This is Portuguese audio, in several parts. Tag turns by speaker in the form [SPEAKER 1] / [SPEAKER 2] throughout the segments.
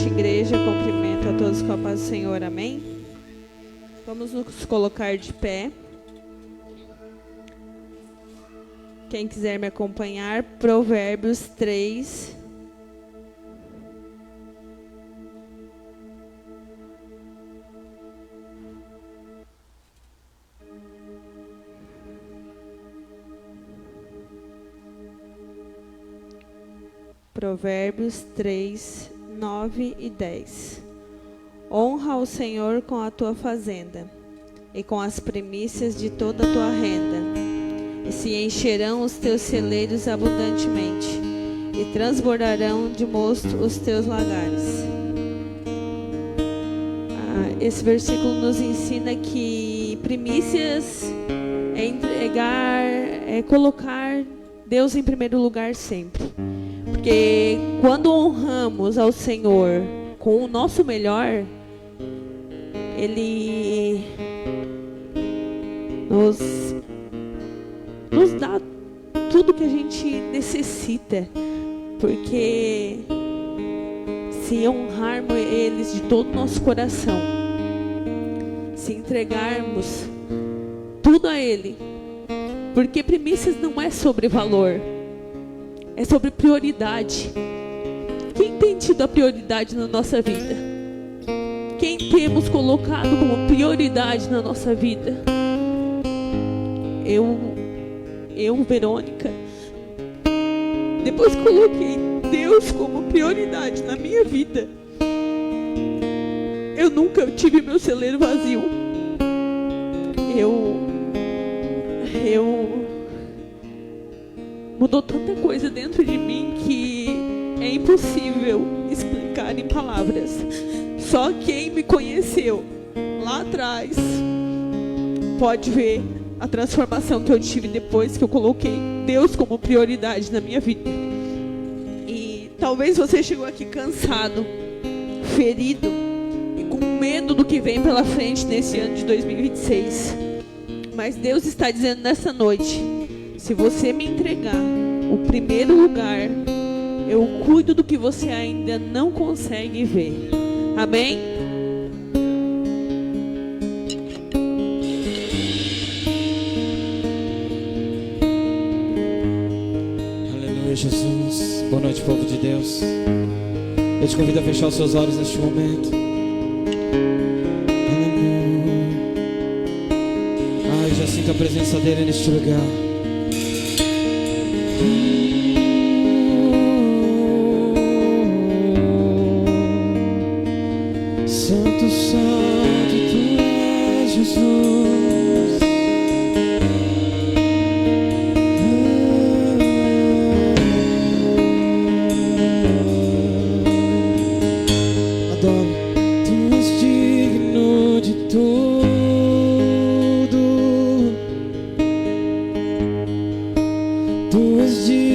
[SPEAKER 1] noite, igreja. Cumprimento a todos com a paz do Senhor, amém? Vamos nos colocar de pé. Quem quiser me acompanhar, Provérbios 3. Provérbios 3, 9 e 10. Honra ao Senhor com a tua fazenda e com as primícias de toda a tua renda, e se encherão os teus celeiros abundantemente, e transbordarão de mosto os teus lagares. Esse versículo nos ensina que primícias é entregar, é colocar Deus em primeiro lugar sempre. Porque quando honramos ao Senhor com o nosso melhor, Ele nos dá tudo que a gente necessita. Porque se honrarmos eles de todo o nosso coração, se entregarmos tudo a Ele, porque primícias não é sobre valor, é sobre prioridade. Quem tem tido a prioridade na nossa vida? Quem temos colocado como prioridade na nossa vida? Eu, Verônica, depois coloquei Deus como prioridade na minha vida, eu nunca tive meu celeiro vazio. Mudou tanta coisa dentro de mim que é impossível explicar em palavras. Só quem me conheceu lá atrás pode ver a transformação que eu tive depois que eu coloquei Deus como prioridade na minha vida. E talvez você chegou aqui cansado, ferido e com medo do que vem pela frente nesse ano de 2026. Mas Deus está dizendo nessa noite: se você me entregar o primeiro lugar, eu cuido do que você ainda não consegue ver. Amém?
[SPEAKER 2] Aleluia, Jesus. Boa noite, povo de Deus. Eu te convido a fechar os seus olhos neste momento. Aleluia. Eu já sinto a presença dele neste lugar. Santo, Santo, tu és Jesus. Adoro. Tu és digno de tudo. Tu és digno.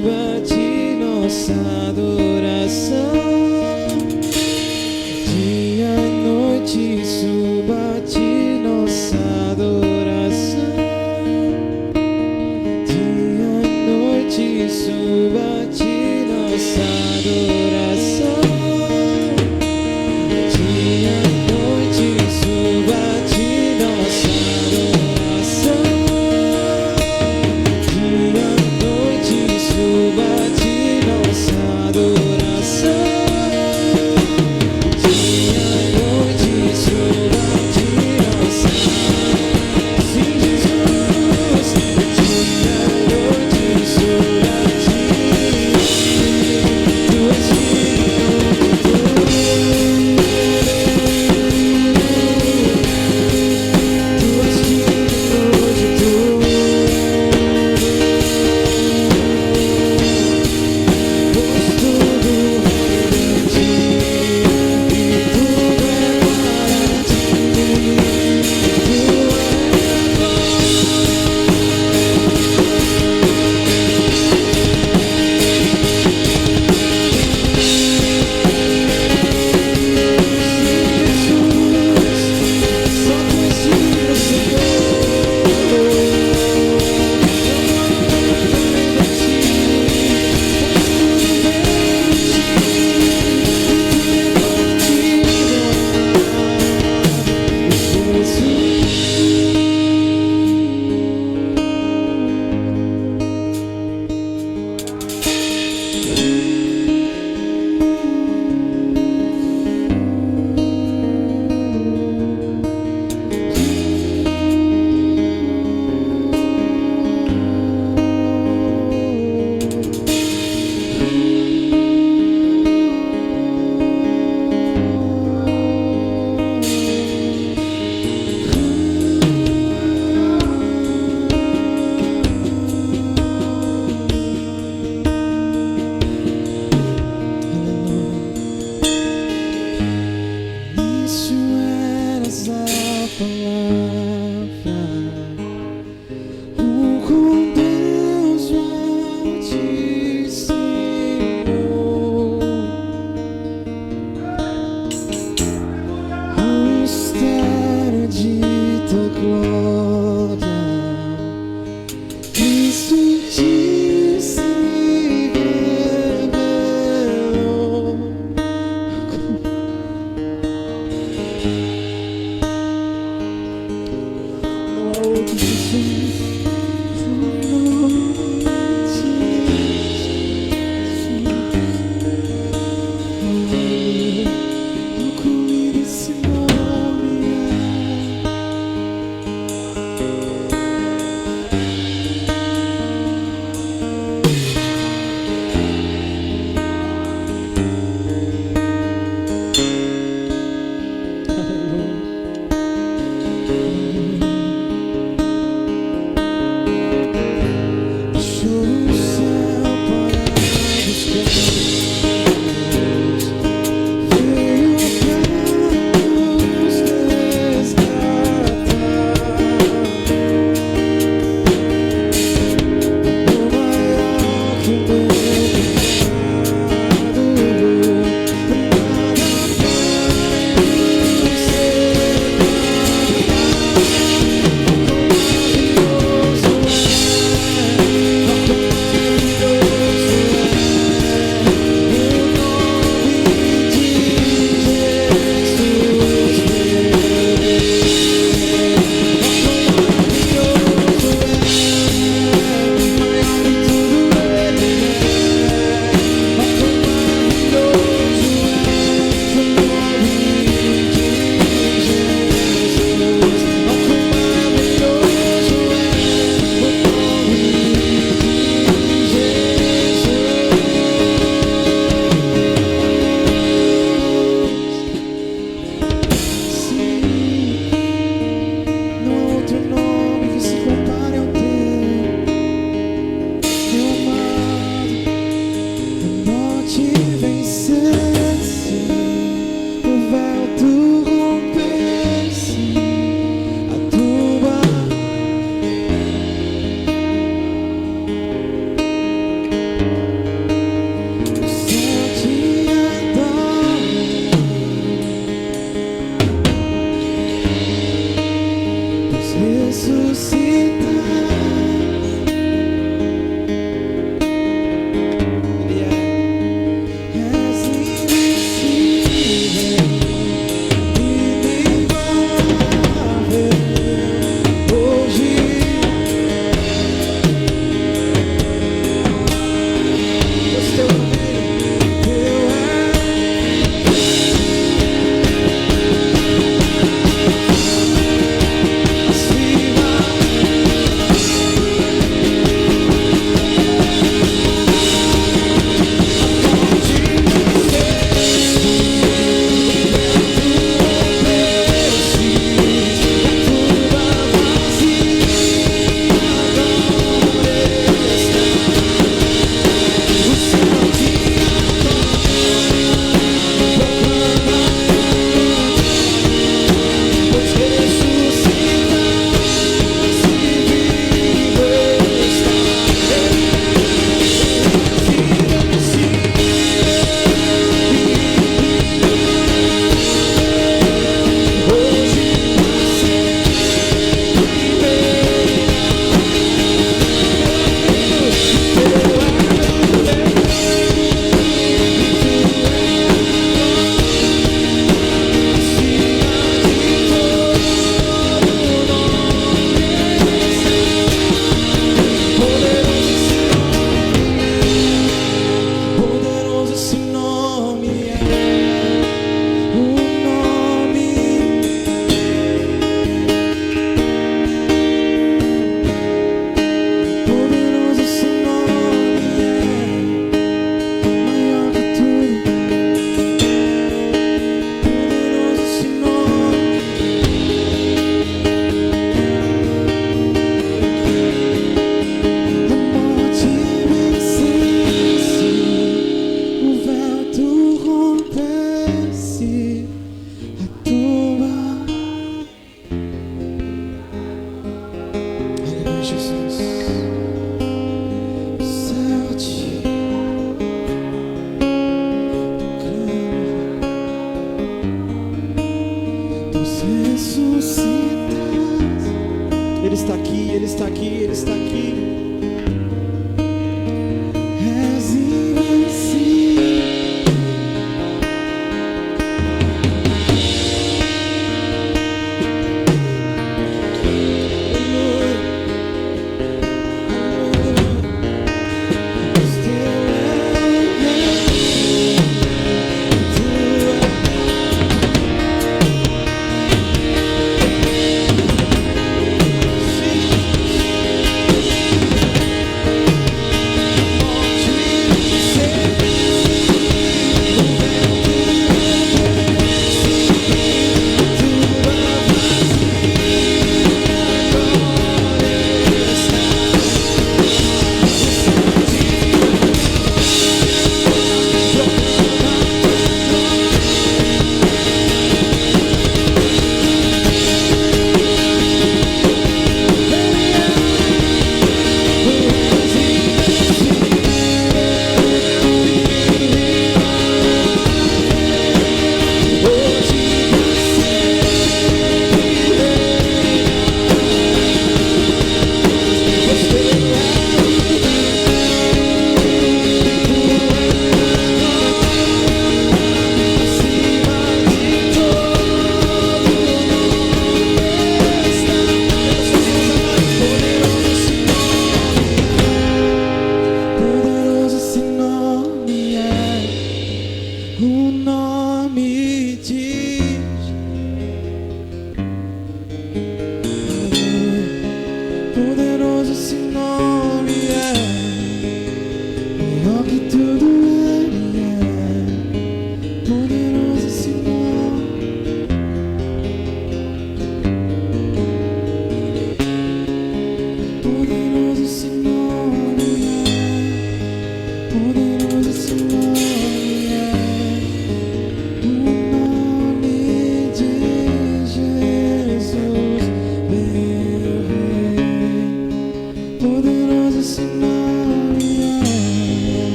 [SPEAKER 2] suba-te nossa adoração. Dia e noite suba-te nossa adoração. Dia e noite suba-te nossa adoração. Dia e noite suba-te nossa adoração. Dia e noite suba-te nossa adoração.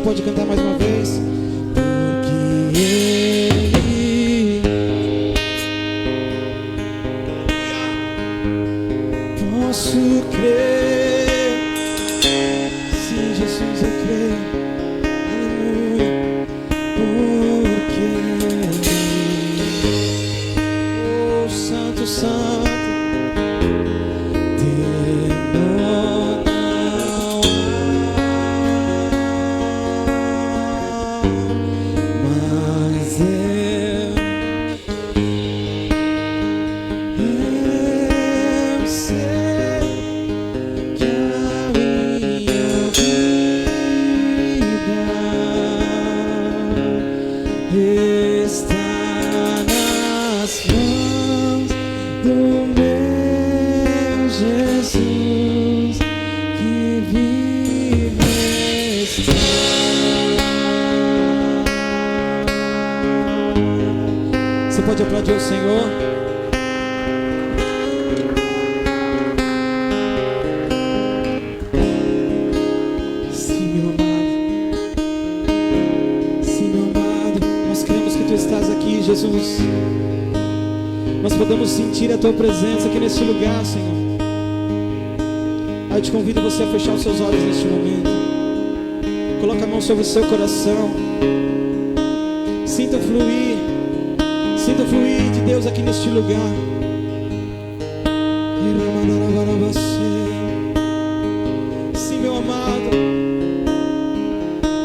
[SPEAKER 2] pode cantar mais uma vez? Porque Ele posso crer. Sim, Jesus, eu creio. Aleluia. Porque Ele, oh Santo, Santo, pode aplaudir o Senhor. Sim, meu amado. Sim, meu amado. Nós cremos que Tu estás aqui, Jesus. Nós podemos sentir a Tua presença aqui neste lugar, Senhor. Eu te convido você a fechar os seus olhos neste momento. Coloca a mão sobre o seu coração. Sinta o fluir de Deus aqui neste lugar. Sim, meu amado,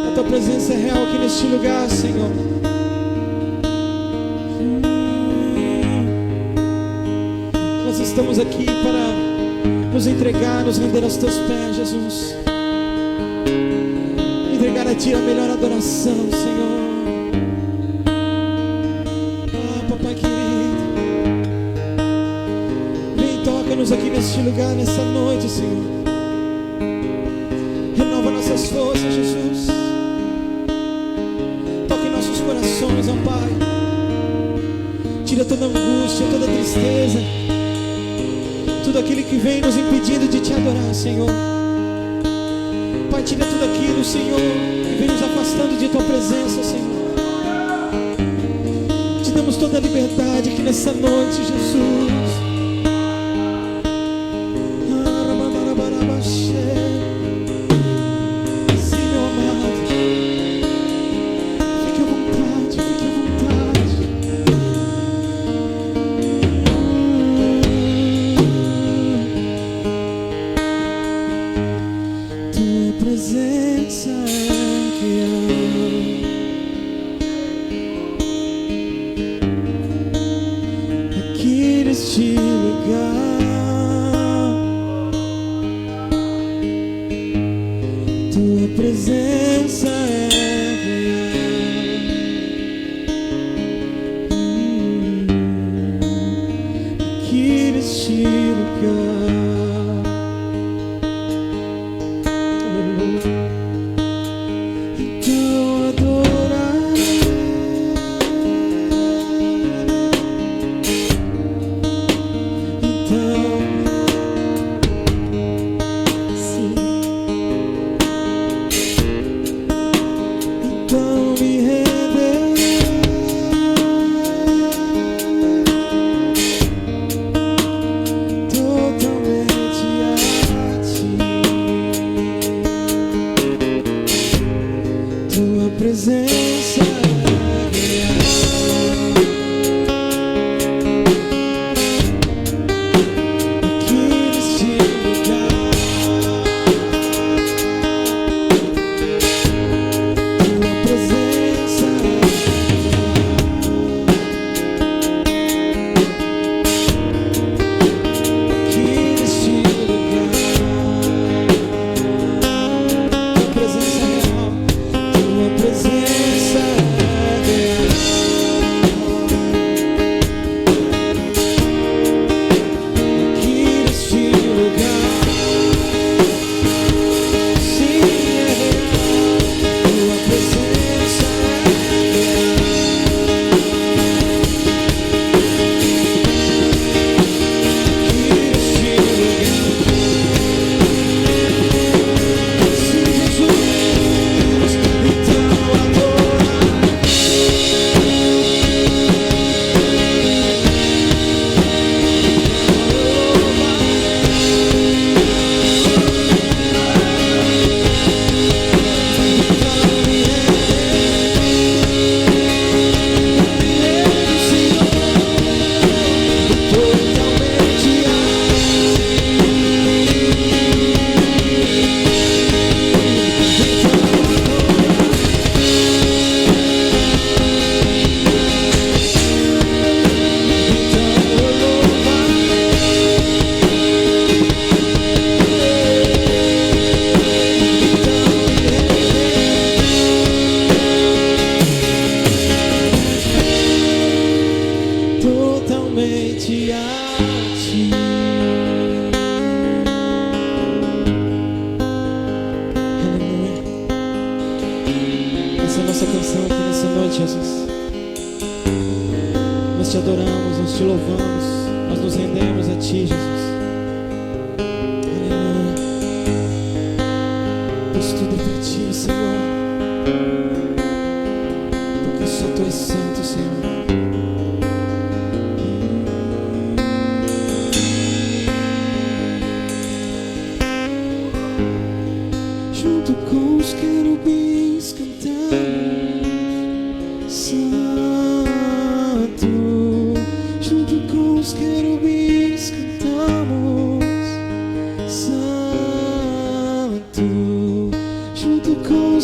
[SPEAKER 2] a Tua presença é real aqui neste lugar, Senhor. Nós estamos aqui para nos entregar, nos render aos Teus pés, Jesus. Entregar a Ti a melhor adoração, Senhor. Aqui neste lugar, nessa noite, Senhor. Renova nossas forças, Jesus. Pai. Tira toda angústia, toda tristeza, tudo aquilo que vem nos impedindo de te adorar, Senhor. Pai, tira tudo aquilo, Senhor, que vem nos afastando de tua presença, Senhor. Te damos toda a liberdade aqui nessa noite, Jesus.
[SPEAKER 3] Junto com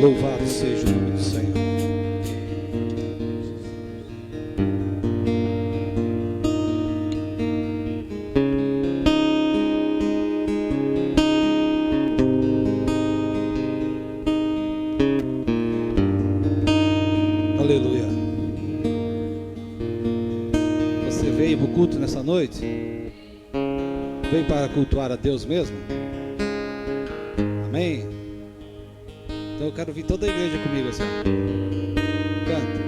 [SPEAKER 3] Louvado seja o nome do Senhor. Aleluia. Você veio para o culto nessa noite? Veio para cultuar a Deus mesmo? Amém? Então eu quero vir toda a igreja comigo assim. Canta.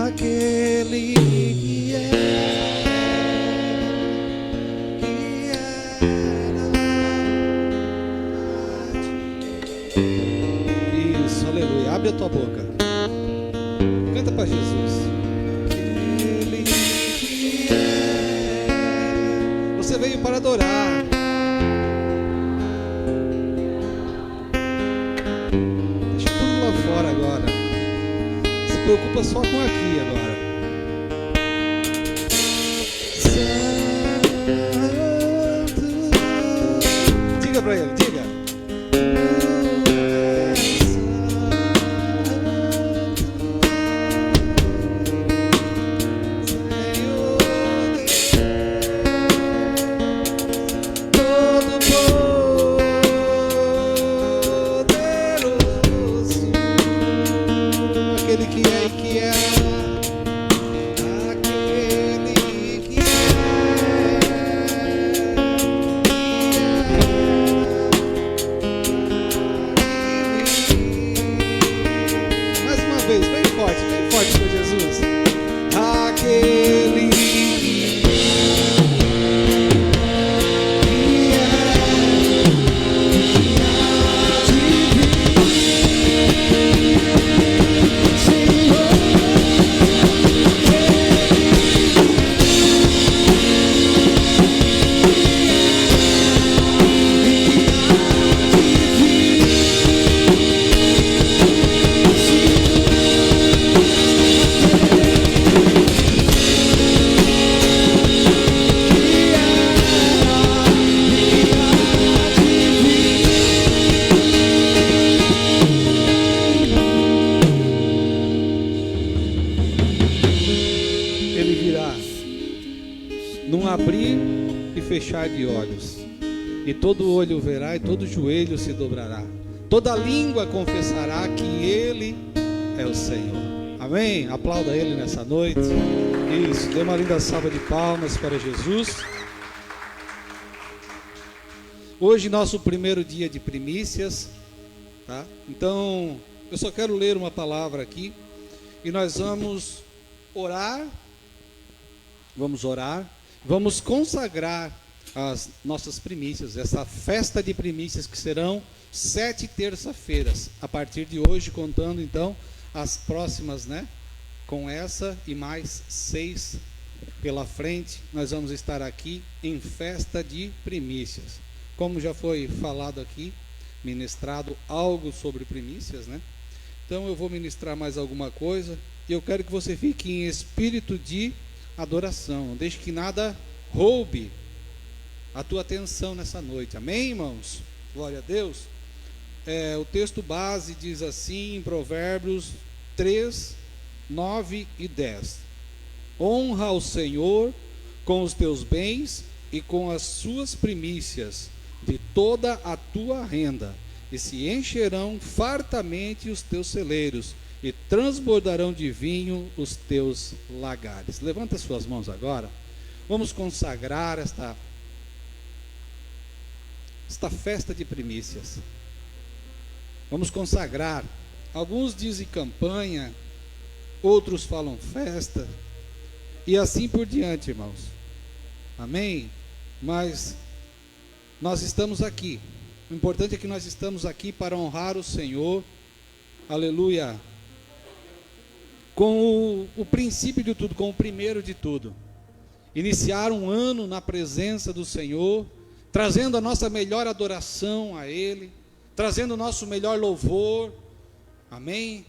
[SPEAKER 3] Aquele que era. Isso, aleluia. Abre a tua boca. Canta para Jesus. Aquele que é. Você veio para adorar. Agora se preocupa só com aqui agora. Santo. Diga para ele, diga. de olhos, e todo olho verá e todo joelho se dobrará, toda língua confessará que Ele é o Senhor. Amém? Aplauda Ele nessa noite. Isso, dê uma linda salva de palmas para Jesus. Hoje nosso primeiro dia de primícias, tá? Então eu só quero ler uma palavra aqui e nós vamos orar, vamos consagrar as nossas primícias, essa festa de primícias que serão 7 terça-feiras, a partir de hoje, contando então as próximas, né? Com essa e mais 6 pela frente, nós vamos estar aqui em festa de primícias. Como já foi falado aqui, ministrado algo sobre primícias, né? Então eu vou ministrar mais alguma coisa e eu quero que você fique em espírito de adoração. Não deixe que nada roube a tua atenção nessa noite. Amém, irmãos? Glória a Deus. O texto base diz assim em Provérbios 3, 9 e 10. Honra ao Senhor com os teus bens e com as suas primícias de toda a tua renda, e se encherão fartamente os teus celeiros, e transbordarão de vinho os teus lagares. Levanta suas mãos agora. Vamos consagrar esta festa de primícias. Vamos consagrar. Alguns dizem campanha, outros falam festa, e assim por diante, irmãos. Amém? Mas nós estamos aqui. O importante é que nós estamos aqui para honrar o Senhor. Aleluia. Com o princípio de tudo, com o primeiro de tudo. Iniciar um ano na presença do Senhor, trazendo a nossa melhor adoração a Ele, trazendo o nosso melhor louvor. Amém?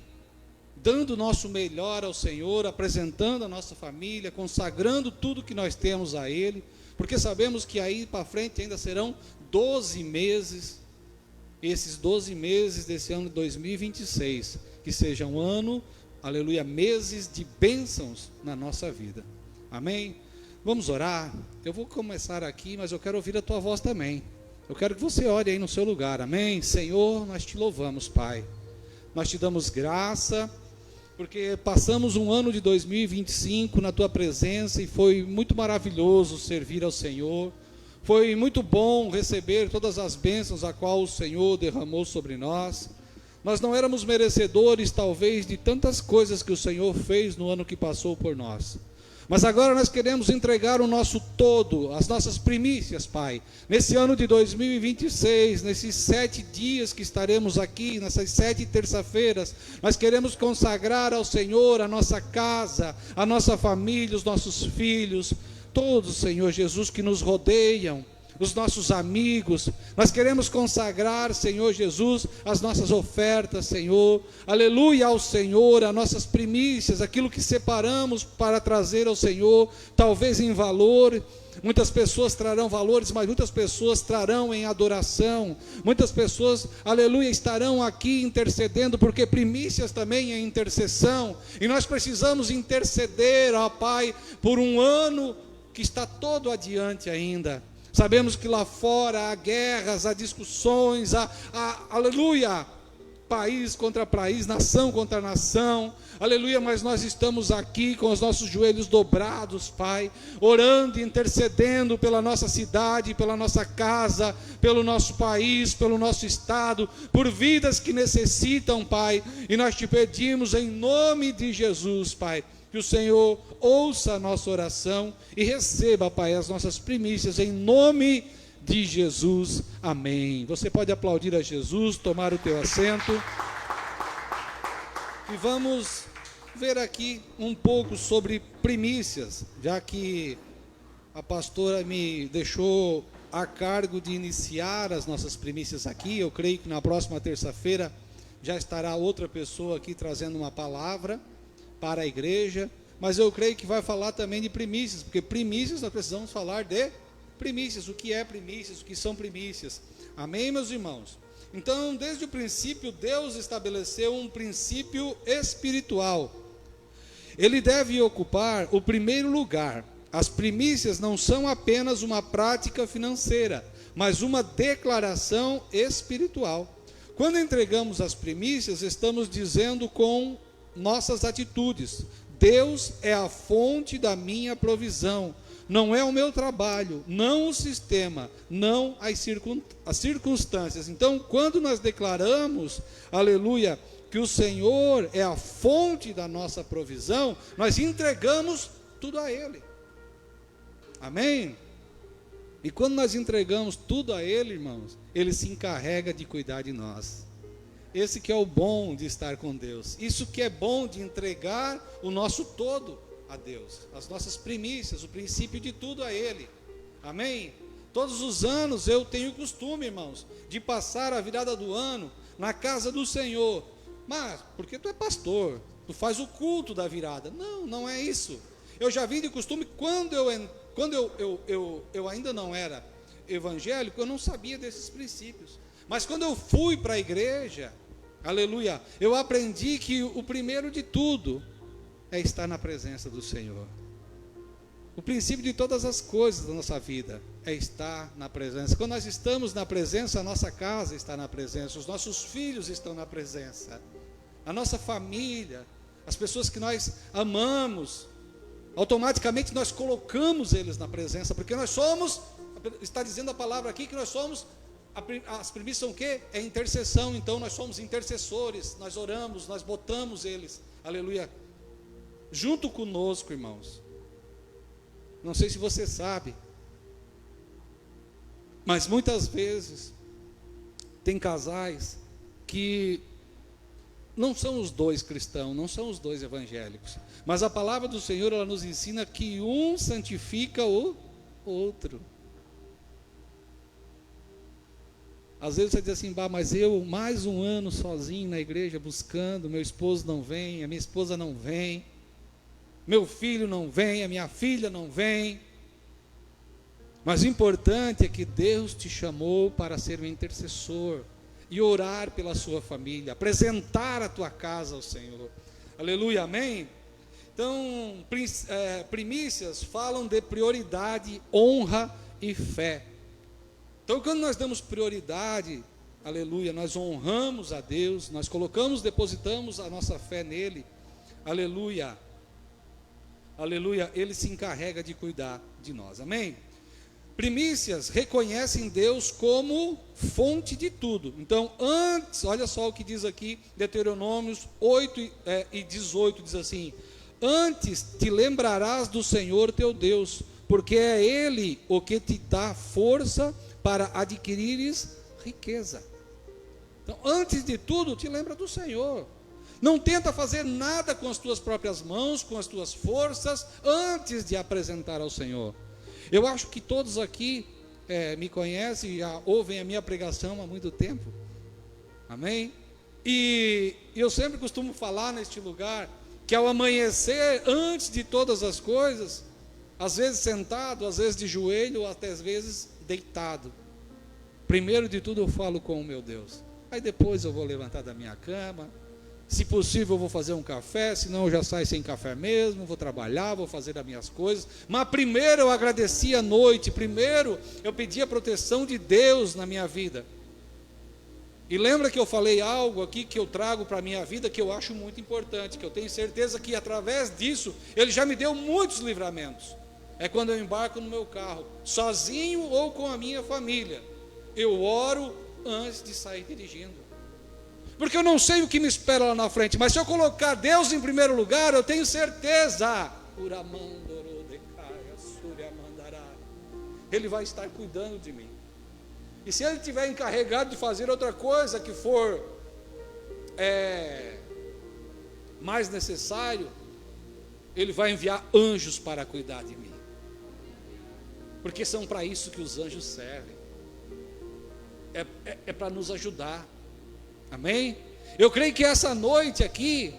[SPEAKER 3] Dando o nosso melhor ao Senhor, apresentando a nossa família, consagrando tudo que nós temos a Ele, porque sabemos que aí para frente ainda serão 12 meses, esses 12 meses desse ano de 2026, que seja um ano, aleluia, meses de bênçãos na nossa vida. Amém? Vamos orar. Eu vou começar aqui, mas eu quero ouvir a tua voz também. Eu quero que você ore aí no seu lugar. Amém? Senhor, nós te louvamos, Pai. Nós te damos graça, porque passamos um ano de 2025 na tua presença e foi muito maravilhoso servir ao Senhor. Foi muito bom receber todas as bênçãos a qual o Senhor derramou sobre nós. Nós não éramos merecedores, talvez, de tantas coisas que o Senhor fez no ano que passou por nós. Mas agora nós queremos entregar o nosso todo, as nossas primícias, Pai. Nesse ano de 2026, nesses 7 dias que estaremos aqui, nessas 7 terça-feiras, nós queremos consagrar ao Senhor a nossa casa, a nossa família, os nossos filhos, todos, Senhor Jesus, que nos rodeiam, os nossos amigos. Nós queremos consagrar, Senhor Jesus, as nossas ofertas, Senhor, aleluia ao Senhor, as nossas primícias, aquilo que separamos para trazer ao Senhor, talvez em valor. Muitas pessoas trarão valores, mas muitas pessoas trarão em adoração. Muitas pessoas, aleluia, estarão aqui intercedendo, porque primícias também é intercessão, e nós precisamos interceder, ó Pai, por um ano que está todo adiante ainda. Sabemos que lá fora há guerras, há discussões, aleluia, país contra país, nação contra nação, aleluia, mas nós estamos aqui com os nossos joelhos dobrados, Pai, orando e intercedendo pela nossa cidade, pela nossa casa, pelo nosso país, pelo nosso estado, por vidas que necessitam, Pai, e nós te pedimos em nome de Jesus, Pai, que o Senhor ouça a nossa oração e receba, Pai, as nossas primícias, em nome de Jesus, amém. Você pode aplaudir a Jesus, tomar o teu assento. E vamos ver aqui um pouco sobre primícias, já que a pastora me deixou a cargo de iniciar as nossas primícias aqui. Eu creio que na próxima terça-feira já estará outra pessoa aqui trazendo uma palavra para a igreja, mas eu creio que vai falar também de primícias, porque primícias nós precisamos falar de primícias, o que é primícias, o que são primícias, amém, meus irmãos? Então, desde o princípio, Deus estabeleceu um princípio espiritual, ele deve ocupar o primeiro lugar, as primícias não são apenas uma prática financeira, mas uma declaração espiritual. Quando entregamos as primícias, estamos dizendo com nossas atitudes: Deus é a fonte da minha provisão, não é o meu trabalho, não o sistema, não as circunstâncias. Então, quando nós declaramos, aleluia, que o Senhor é a fonte da nossa provisão, nós entregamos tudo a Ele. Amém? E quando nós entregamos tudo a Ele, irmãos, Ele se encarrega de cuidar de nós. Esse que é o bom de estar com Deus. Isso que é bom de entregar o nosso todo a Deus. As nossas primícias, o princípio de tudo a Ele. Amém? Todos os anos eu tenho o costume, irmãos, de passar a virada do ano na casa do Senhor. Mas, porque tu é pastor, tu faz o culto da virada. Não, não é isso. Eu já vim de costume, quando eu ainda não era evangélico, eu não sabia desses princípios. Mas quando eu fui para a igreja, aleluia, eu aprendi que o primeiro de tudo é estar na presença do Senhor. O princípio de todas as coisas da nossa vida é estar na presença. Quando nós estamos na presença, a nossa casa está na presença, os nossos filhos estão na presença, a nossa família, as pessoas que nós amamos, automaticamente nós colocamos eles na presença, porque nós somos, está dizendo a palavra aqui que nós somos, as primícias são o quê? É intercessão. Então nós somos intercessores, nós oramos, nós botamos eles, aleluia, junto conosco, irmãos. Não sei se você sabe, mas muitas vezes tem casais que não são os dois cristãos, não são os dois evangélicos, mas a palavra do Senhor, ela nos ensina que um santifica o outro. Às vezes você diz assim: bah, mas eu mais um ano sozinho na igreja buscando, meu esposo não vem, a minha esposa não vem, meu filho não vem, a minha filha não vem. Mas o importante é que Deus te chamou para ser um intercessor e orar pela sua família, apresentar a tua casa ao Senhor. Aleluia, amém? Então, primícias falam de prioridade, honra e fé. Então, quando nós damos prioridade, aleluia, nós honramos a Deus, nós depositamos a nossa fé nele, aleluia, aleluia, ele se encarrega de cuidar de nós, amém? Primícias reconhecem Deus como fonte de tudo. Então, antes, olha só o que diz aqui, Deuteronômios 8 e 18, diz assim: antes te lembrarás do Senhor teu Deus, porque é Ele o que te dá força para adquirires riqueza. Então, antes de tudo, te lembra do Senhor. Não tenta fazer nada com as tuas próprias mãos, com as tuas forças, antes de apresentar ao Senhor. Eu acho que todos aqui me conhecem, já ouvem a minha pregação há muito tempo. Amém? E eu sempre costumo falar neste lugar, que ao amanhecer, antes de todas as coisas, às vezes sentado, às vezes de joelho, até às vezes deitado, primeiro de tudo eu falo com o meu Deus. Aí depois eu vou levantar da minha cama, se possível eu vou fazer um café, senão eu já saio sem café mesmo, vou trabalhar, vou fazer as minhas coisas, mas primeiro eu agradeci a noite, primeiro eu pedi a proteção de Deus na minha vida. E lembra que eu falei algo aqui que eu trago para a minha vida, que eu acho muito importante, que eu tenho certeza que através disso, Ele já me deu muitos livramentos. É quando eu embarco no meu carro, sozinho ou com a minha família, eu oro antes de sair dirigindo. Porque eu não sei o que me espera lá na frente, mas se eu colocar Deus em primeiro lugar, eu tenho certeza, Ele vai estar cuidando de mim. E se Ele estiver encarregado de fazer outra coisa que for mais necessário, Ele vai enviar anjos para cuidar de mim. Porque são para isso que os anjos servem. É para nos ajudar. Amém? Eu creio que essa noite aqui,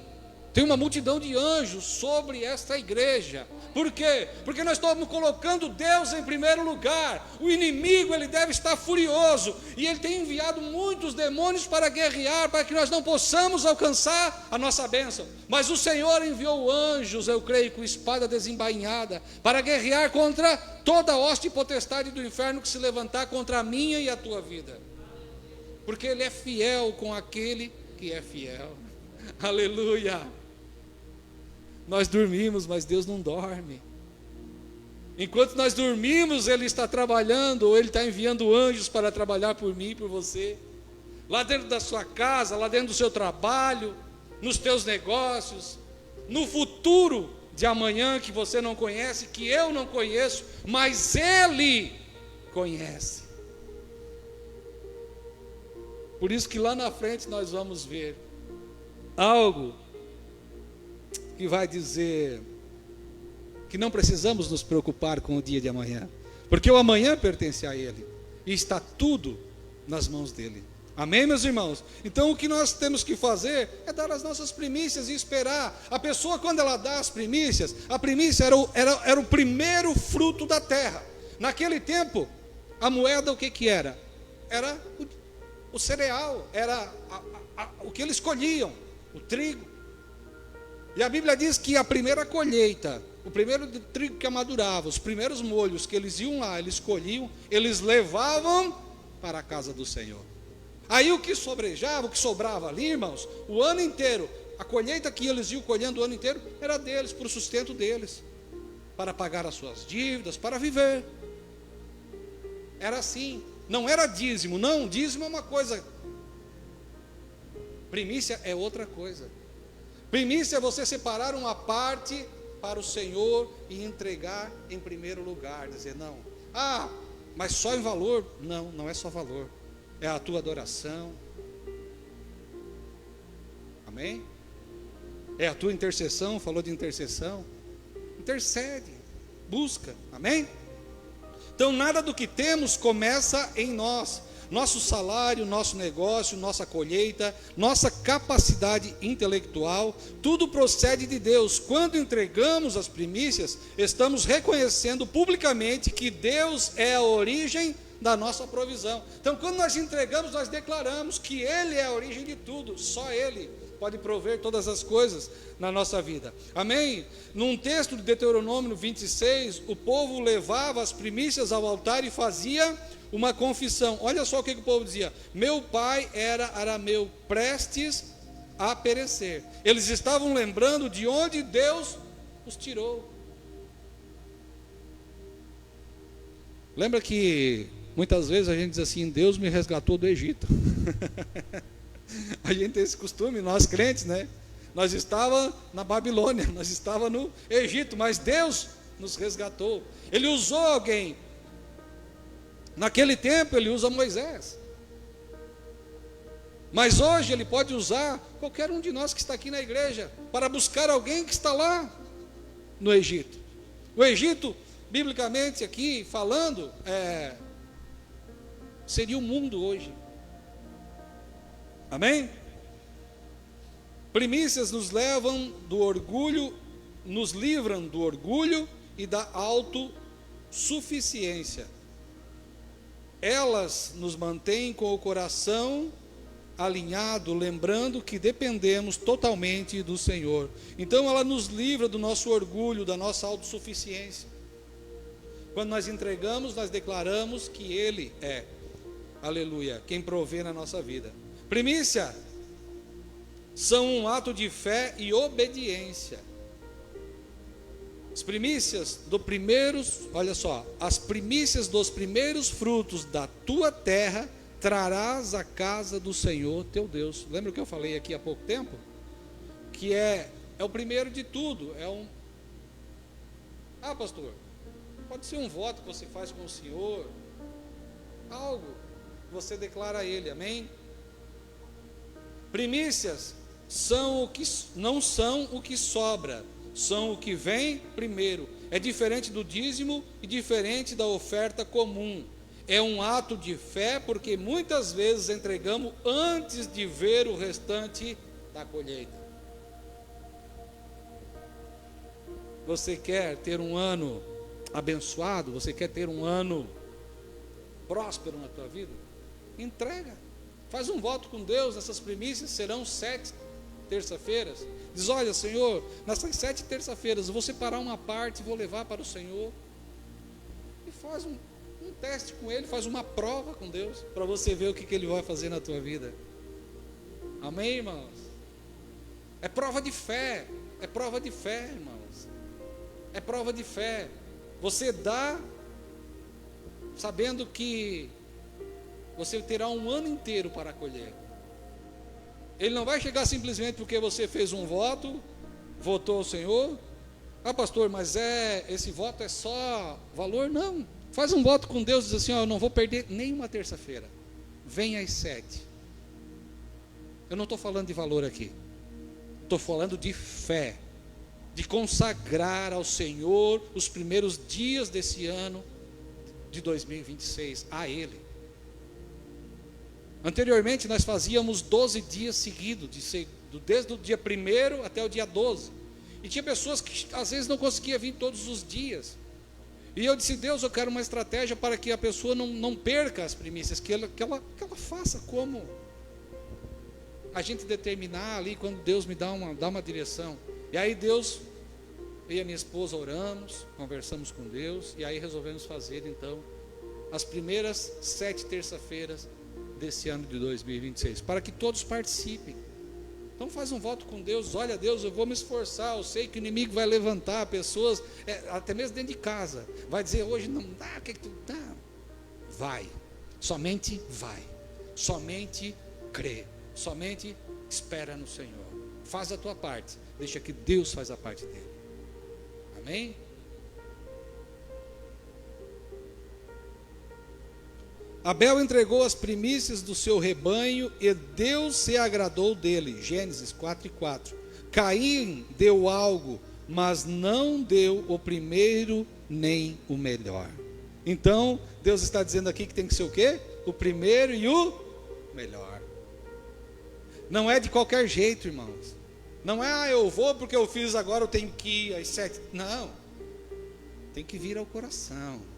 [SPEAKER 3] Tem uma multidão de anjos sobre esta igreja. Por quê? Porque nós estamos colocando Deus em primeiro lugar. O inimigo, ele deve estar furioso, e ele tem enviado muitos demônios para guerrear, para que nós não possamos alcançar a nossa bênção. Mas o Senhor enviou anjos, eu creio, com espada desembainhada, para guerrear contra toda a hoste e potestade do inferno que se levantar contra a minha e a tua vida. Porque Ele é fiel com aquele que é fiel. Aleluia! Nós dormimos, mas Deus não dorme. Enquanto nós dormimos, Ele está trabalhando, ou Ele está enviando anjos para trabalhar por mim e por você. Lá dentro da sua casa, lá dentro do seu trabalho, nos teus negócios, no futuro de amanhã que você não conhece, que eu não conheço, mas Ele conhece. Por isso que lá na frente nós vamos ver algo que vai dizer que não precisamos nos preocupar com o dia de amanhã, porque o amanhã pertence a Ele, e está tudo nas mãos dEle. Amém, meus irmãos? Então o que nós temos que fazer é dar as nossas primícias e esperar. A pessoa, quando ela dá as primícias, a primícia era o primeiro fruto da terra. Naquele tempo, a moeda o que era? Era o cereal, era o que eles colhiam, o trigo. E a Bíblia diz que a primeira colheita, o primeiro trigo que amadurava, os primeiros molhos que eles iam lá, eles colhiam, eles levavam para a casa do Senhor. Aí o que sobrejava, o que sobrava ali, irmãos, o ano inteiro, a colheita que eles iam colhendo o ano inteiro, era deles, para o sustento deles, para pagar as suas dívidas, para viver. Era assim, não era dízimo, não, dízimo é uma coisa, primícia é outra coisa. Primícia é você separar uma parte para o Senhor e entregar em primeiro lugar, dizer não, mas só em valor? Não, não é só valor, é a tua adoração, amém? É a tua intercessão, falou de intercessão, intercede, busca, amém? Então nada do que temos começa em nós. Nosso salário, nosso negócio, nossa colheita, nossa capacidade intelectual, tudo procede de Deus. Quando entregamos as primícias, estamos reconhecendo publicamente que Deus é a origem da nossa provisão. Então, quando nós entregamos, nós declaramos que Ele é a origem de tudo, só Ele pode prover todas as coisas na nossa vida. Amém? Num texto de Deuteronômio 26, o povo levava as primícias ao altar e fazia uma confissão. Olha só o que o povo dizia: meu pai era arameu, prestes a perecer. Eles estavam lembrando de onde Deus os tirou. Lembra que muitas vezes a gente diz assim: Deus me resgatou do Egito. A gente tem esse costume, nós crentes, né? Nós estávamos na Babilônia, nós estávamos no Egito, mas Deus nos resgatou. Ele usou alguém. Naquele tempo Ele usa Moisés, mas hoje Ele pode usar qualquer um de nós que está aqui na igreja, para buscar alguém que está lá no Egito. O Egito, biblicamente aqui falando, seria o mundo hoje. Amém? Primícias nos levam do orgulho, nos livram do orgulho e da autossuficiência. Elas nos mantêm com o coração alinhado, lembrando que dependemos totalmente do Senhor. Então ela nos livra do nosso orgulho, da nossa autossuficiência. Quando nós entregamos, nós declaramos que Ele é, aleluia, quem provê na nossa vida. Primícia são um ato de fé e obediência. As primícias olha só, as primícias dos primeiros frutos da tua terra trarás à casa do Senhor teu Deus. Lembra o que eu falei aqui há pouco tempo? Que é o primeiro de tudo, pastor, pode ser um voto que você faz com o Senhor, algo que você declara a Ele, amém? Primícias não são o que sobra, são o que vem primeiro. É diferente do dízimo e diferente da oferta comum. É um ato de fé, porque muitas vezes entregamos antes de ver o restante da colheita. Você quer ter um ano abençoado? Você quer ter um ano próspero na tua vida? Entrega. Faz um voto com Deus. Essas primícias serão 7 terça-feiras. Diz: olha, Senhor, nessas 7 terça-feiras eu vou separar uma parte e vou levar para o Senhor. E faz um teste com Ele, faz uma prova com Deus, para você ver o que Ele vai fazer na tua vida. Amém, irmãos? É prova de fé. É prova de fé, irmãos. É prova de fé. Você dá sabendo que você terá um ano inteiro para colher. Ele não vai chegar simplesmente porque você fez um voto, votou ao Senhor. Ah, pastor, mas esse voto é só valor? Não. Faz um voto com Deus, diz assim: ó, eu não vou perder nenhuma terça-feira. Vem às 7. Eu não estou falando de valor aqui. Estou falando de fé. De consagrar ao Senhor os primeiros dias desse ano de 2026 a Ele. Anteriormente nós fazíamos 12 dias seguidos, desde o dia 1º até o dia 12. E tinha pessoas que às vezes não conseguiam vir todos os dias. E eu disse: Deus, eu quero uma estratégia para que a pessoa não perca as primícias, que ela faça como a gente determinar ali, quando Deus me dá uma direção. E aí Deus, eu e a minha esposa oramos, conversamos com Deus, e aí resolvemos fazer então as primeiras 7 terça-feiras desse ano de 2026, para que todos participem. Então faz um voto com Deus: olha, Deus, eu vou me esforçar, eu sei que o inimigo vai levantar pessoas, até mesmo dentro de casa, vai dizer: hoje não dá, o que tu dá? Vai, somente vai, somente crê, somente espera no Senhor, faz a tua parte, deixa que Deus faz a parte dele. Amém? Abel entregou as primícias do seu rebanho e Deus se agradou dele. Gênesis 4:4. Caim deu algo, mas não deu o primeiro nem o melhor. Então, Deus está dizendo aqui que tem que ser o quê? O primeiro e o melhor. Não é de qualquer jeito, irmãos. Não é: eu vou porque eu fiz, agora eu tenho que ir às 7. Não. Tem que vir ao coração.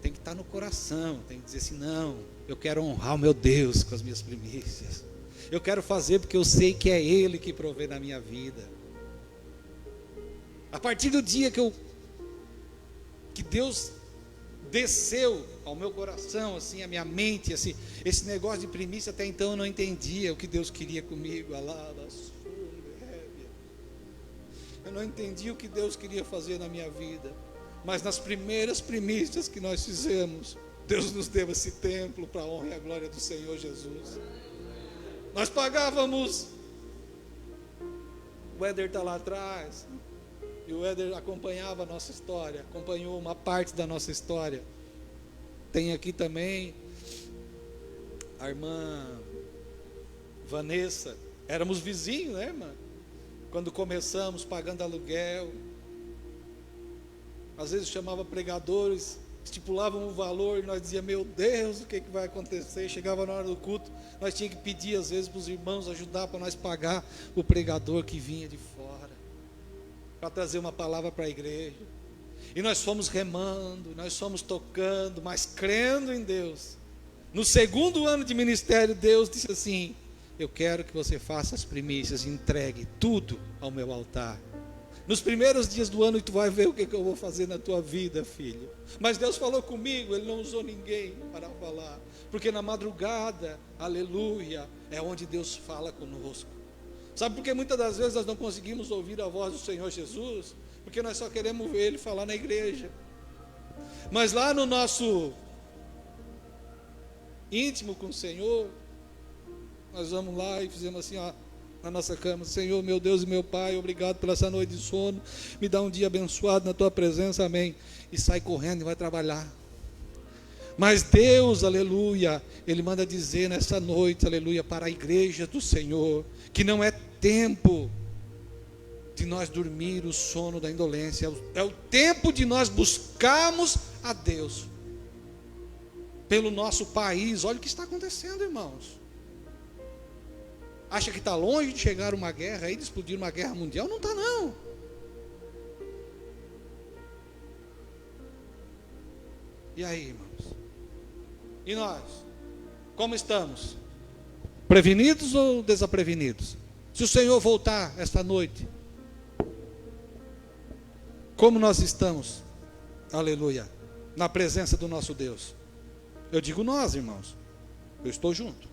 [SPEAKER 3] Tem que estar no coração. Tem que dizer assim: não, eu quero honrar o meu Deus com as minhas primícias. Eu quero fazer porque eu sei que é Ele que provê na minha vida. A partir do dia que Deus desceu ao meu coração, assim, a minha mente, assim, esse negócio de primícia, até então eu não entendia o que Deus queria comigo. Eu não entendia o que Deus queria fazer na minha vida. Mas nas primeiras primícias que nós fizemos, Deus nos deu esse templo para a honra e a glória do Senhor Jesus. Nós pagávamos. O Éder está lá atrás. E o Éder acompanhava a nossa história, acompanhou uma parte da nossa história. Tem aqui também a irmã Vanessa. Éramos vizinhos, né, irmã? Quando começamos pagando aluguel. Às vezes chamava pregadores, estipulavam o valor, e nós dizíamos: meu Deus, o que vai acontecer? Chegava na hora do culto, nós tínhamos que pedir às vezes para os irmãos ajudar para nós pagar o pregador que vinha de fora, para trazer uma palavra para a igreja. E nós fomos remando, nós fomos tocando, mas crendo em Deus. No segundo ano de ministério, Deus disse assim: eu quero que você faça as primícias, entregue tudo ao meu altar. Nos primeiros dias do ano tu vai ver o que eu vou fazer na tua vida, filho. Mas Deus falou comigo, Ele não usou ninguém para falar. Porque na madrugada, aleluia, é onde Deus fala conosco. Sabe por que muitas das vezes nós não conseguimos ouvir a voz do Senhor Jesus? Porque nós só queremos ver Ele falar na igreja. Mas lá no nosso íntimo com o Senhor, nós vamos lá e fizemos assim, ó, na nossa cama: Senhor, meu Deus e meu Pai, obrigado por essa noite de sono, me dá um dia abençoado na tua presença, amém. E sai correndo e vai trabalhar. Mas Deus, aleluia, Ele manda dizer nessa noite, aleluia, para a igreja do Senhor, que não é tempo de nós dormir o sono da indolência, é o tempo de nós buscarmos a Deus pelo nosso país. Olha o que está acontecendo, irmãos. Acha que está longe de chegar uma guerra aí, de explodir uma guerra mundial? Não está, não. E aí, irmãos? E nós? Como estamos? Prevenidos ou desaprevenidos? Se o Senhor voltar esta noite, como nós estamos? Aleluia. Na presença do nosso Deus. Eu digo nós, irmãos. Eu estou junto.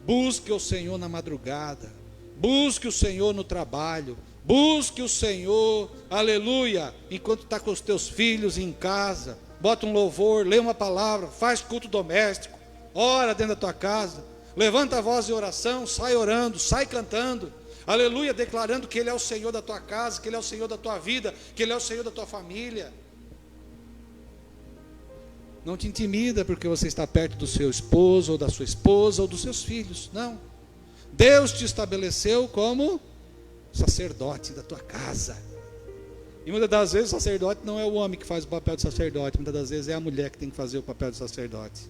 [SPEAKER 3] Busque o Senhor na madrugada. Busque o Senhor no trabalho. Busque o Senhor, aleluia, enquanto está com os teus filhos em casa. Bota um louvor, lê uma palavra, faz culto doméstico, ora dentro da tua casa, levanta a voz de oração, sai orando, sai cantando, aleluia, declarando que Ele é o Senhor da tua casa, que Ele é o Senhor da tua vida, que Ele é o Senhor da tua família. Não te intimida porque você está perto do seu esposo, ou da sua esposa, ou dos seus filhos, não. Deus te estabeleceu como sacerdote da tua casa. E muitas das vezes o sacerdote não é o homem que faz o papel de sacerdote, muitas das vezes é a mulher que tem que fazer o papel de sacerdote.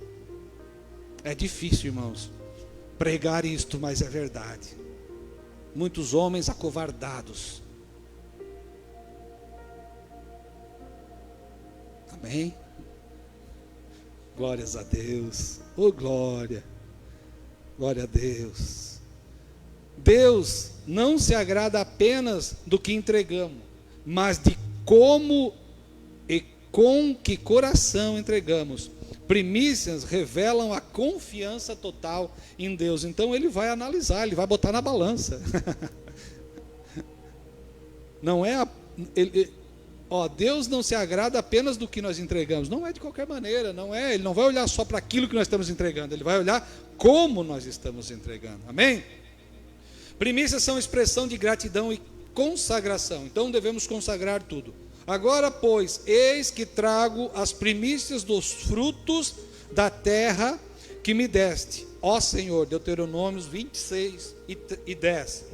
[SPEAKER 3] É difícil, irmãos, pregar isto, mas é verdade. Muitos homens acovardados. Amém? Glórias a Deus. Oh, glória. Glória a Deus. Deus não se agrada apenas do que entregamos, mas de como e com que coração entregamos. Primícias revelam a confiança total em Deus. Então Ele vai analisar, Ele vai botar na balança. Não é Deus não se agrada apenas do que nós entregamos. Não é de qualquer maneira, não é. Ele não vai olhar só para aquilo que nós estamos entregando. Ele vai olhar como nós estamos entregando. Amém? Primícias são expressão de gratidão e consagração. Então devemos consagrar tudo. Agora, pois, eis que trago as primícias dos frutos da terra que me deste, ó Senhor. Deuteronômio 26 e 10.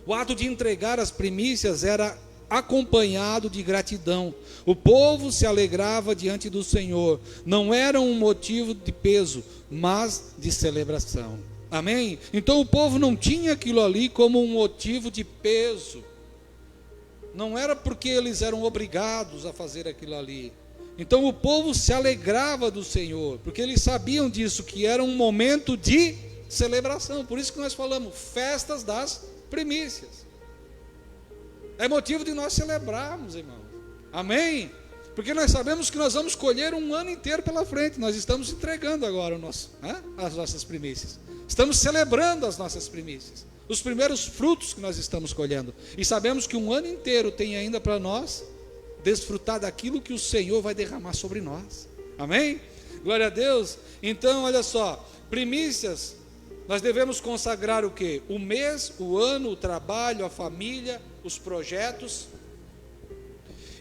[SPEAKER 3] O ato de entregar as primícias era acompanhado de gratidão. O povo se alegrava diante do Senhor. Não era um motivo de peso, mas de celebração. Amém? Então o povo não tinha aquilo ali como um motivo de peso. Não era porque eles eram obrigados a fazer aquilo ali. Então o povo se alegrava do Senhor, porque eles sabiam disso, que era um momento de celebração. Por isso que nós falamos festas das primícias. É motivo de nós celebrarmos, irmãos. Amém? Porque nós sabemos que nós vamos colher um ano inteiro pela frente. Nós estamos entregando agora as nossas primícias. Estamos celebrando as nossas primícias, os primeiros frutos que nós estamos colhendo. E sabemos que um ano inteiro tem ainda para nós desfrutar daquilo que o Senhor vai derramar sobre nós. Amém? Glória a Deus. Então, olha só, primícias, nós devemos consagrar o quê? O mês, o ano, o trabalho, a família, os projetos.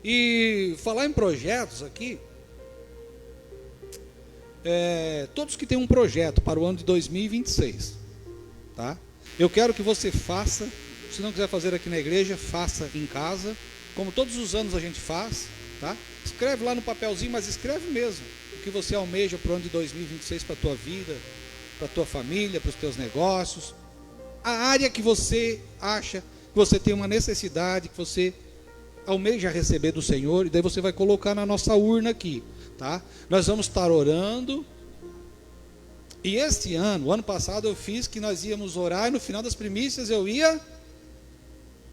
[SPEAKER 3] E falar em projetos aqui, todos que têm um projeto para o ano de 2026, tá? Eu quero que você faça, se não quiser fazer aqui na igreja, faça em casa, como todos os anos a gente faz, tá? Escreve lá no papelzinho, mas escreve mesmo o que você almeja para o ano de 2026 para a tua vida, para a tua família, para os teus negócios, a área que você acha que você tem uma necessidade, que você almeja receber do Senhor, e daí você vai colocar na nossa urna aqui, tá? Nós vamos estar orando. E este ano, o ano passado eu fiz que nós íamos orar, e no final das primícias eu ia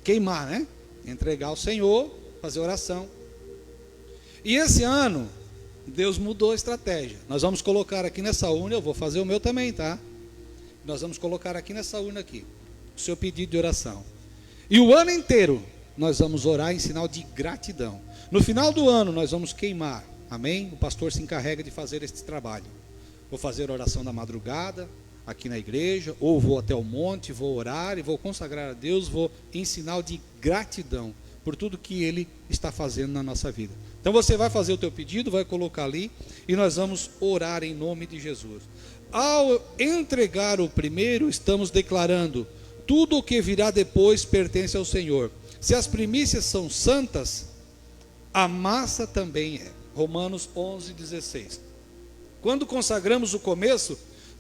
[SPEAKER 3] queimar, né? Entregar ao Senhor, fazer oração. E esse ano, Deus mudou a estratégia. Nós vamos colocar aqui nessa urna, eu vou fazer o meu também, tá? Nós vamos colocar aqui nessa urna aqui, o seu pedido de oração. E o ano inteiro, nós vamos orar em sinal de gratidão. No final do ano, nós vamos queimar, amém? O pastor se encarrega de fazer este trabalho. Vou fazer a oração da madrugada, aqui na igreja, ou vou até o monte, vou orar e vou consagrar a Deus, vou em sinal de gratidão por tudo que Ele está fazendo na nossa vida. Então você vai fazer o teu pedido, vai colocar ali, e nós vamos orar em nome de Jesus. Ao entregar o primeiro, estamos declarando, tudo o que virá depois pertence ao Senhor. Se as primícias são santas, a massa também é. Romanos 11:16. Quando consagramos o começo,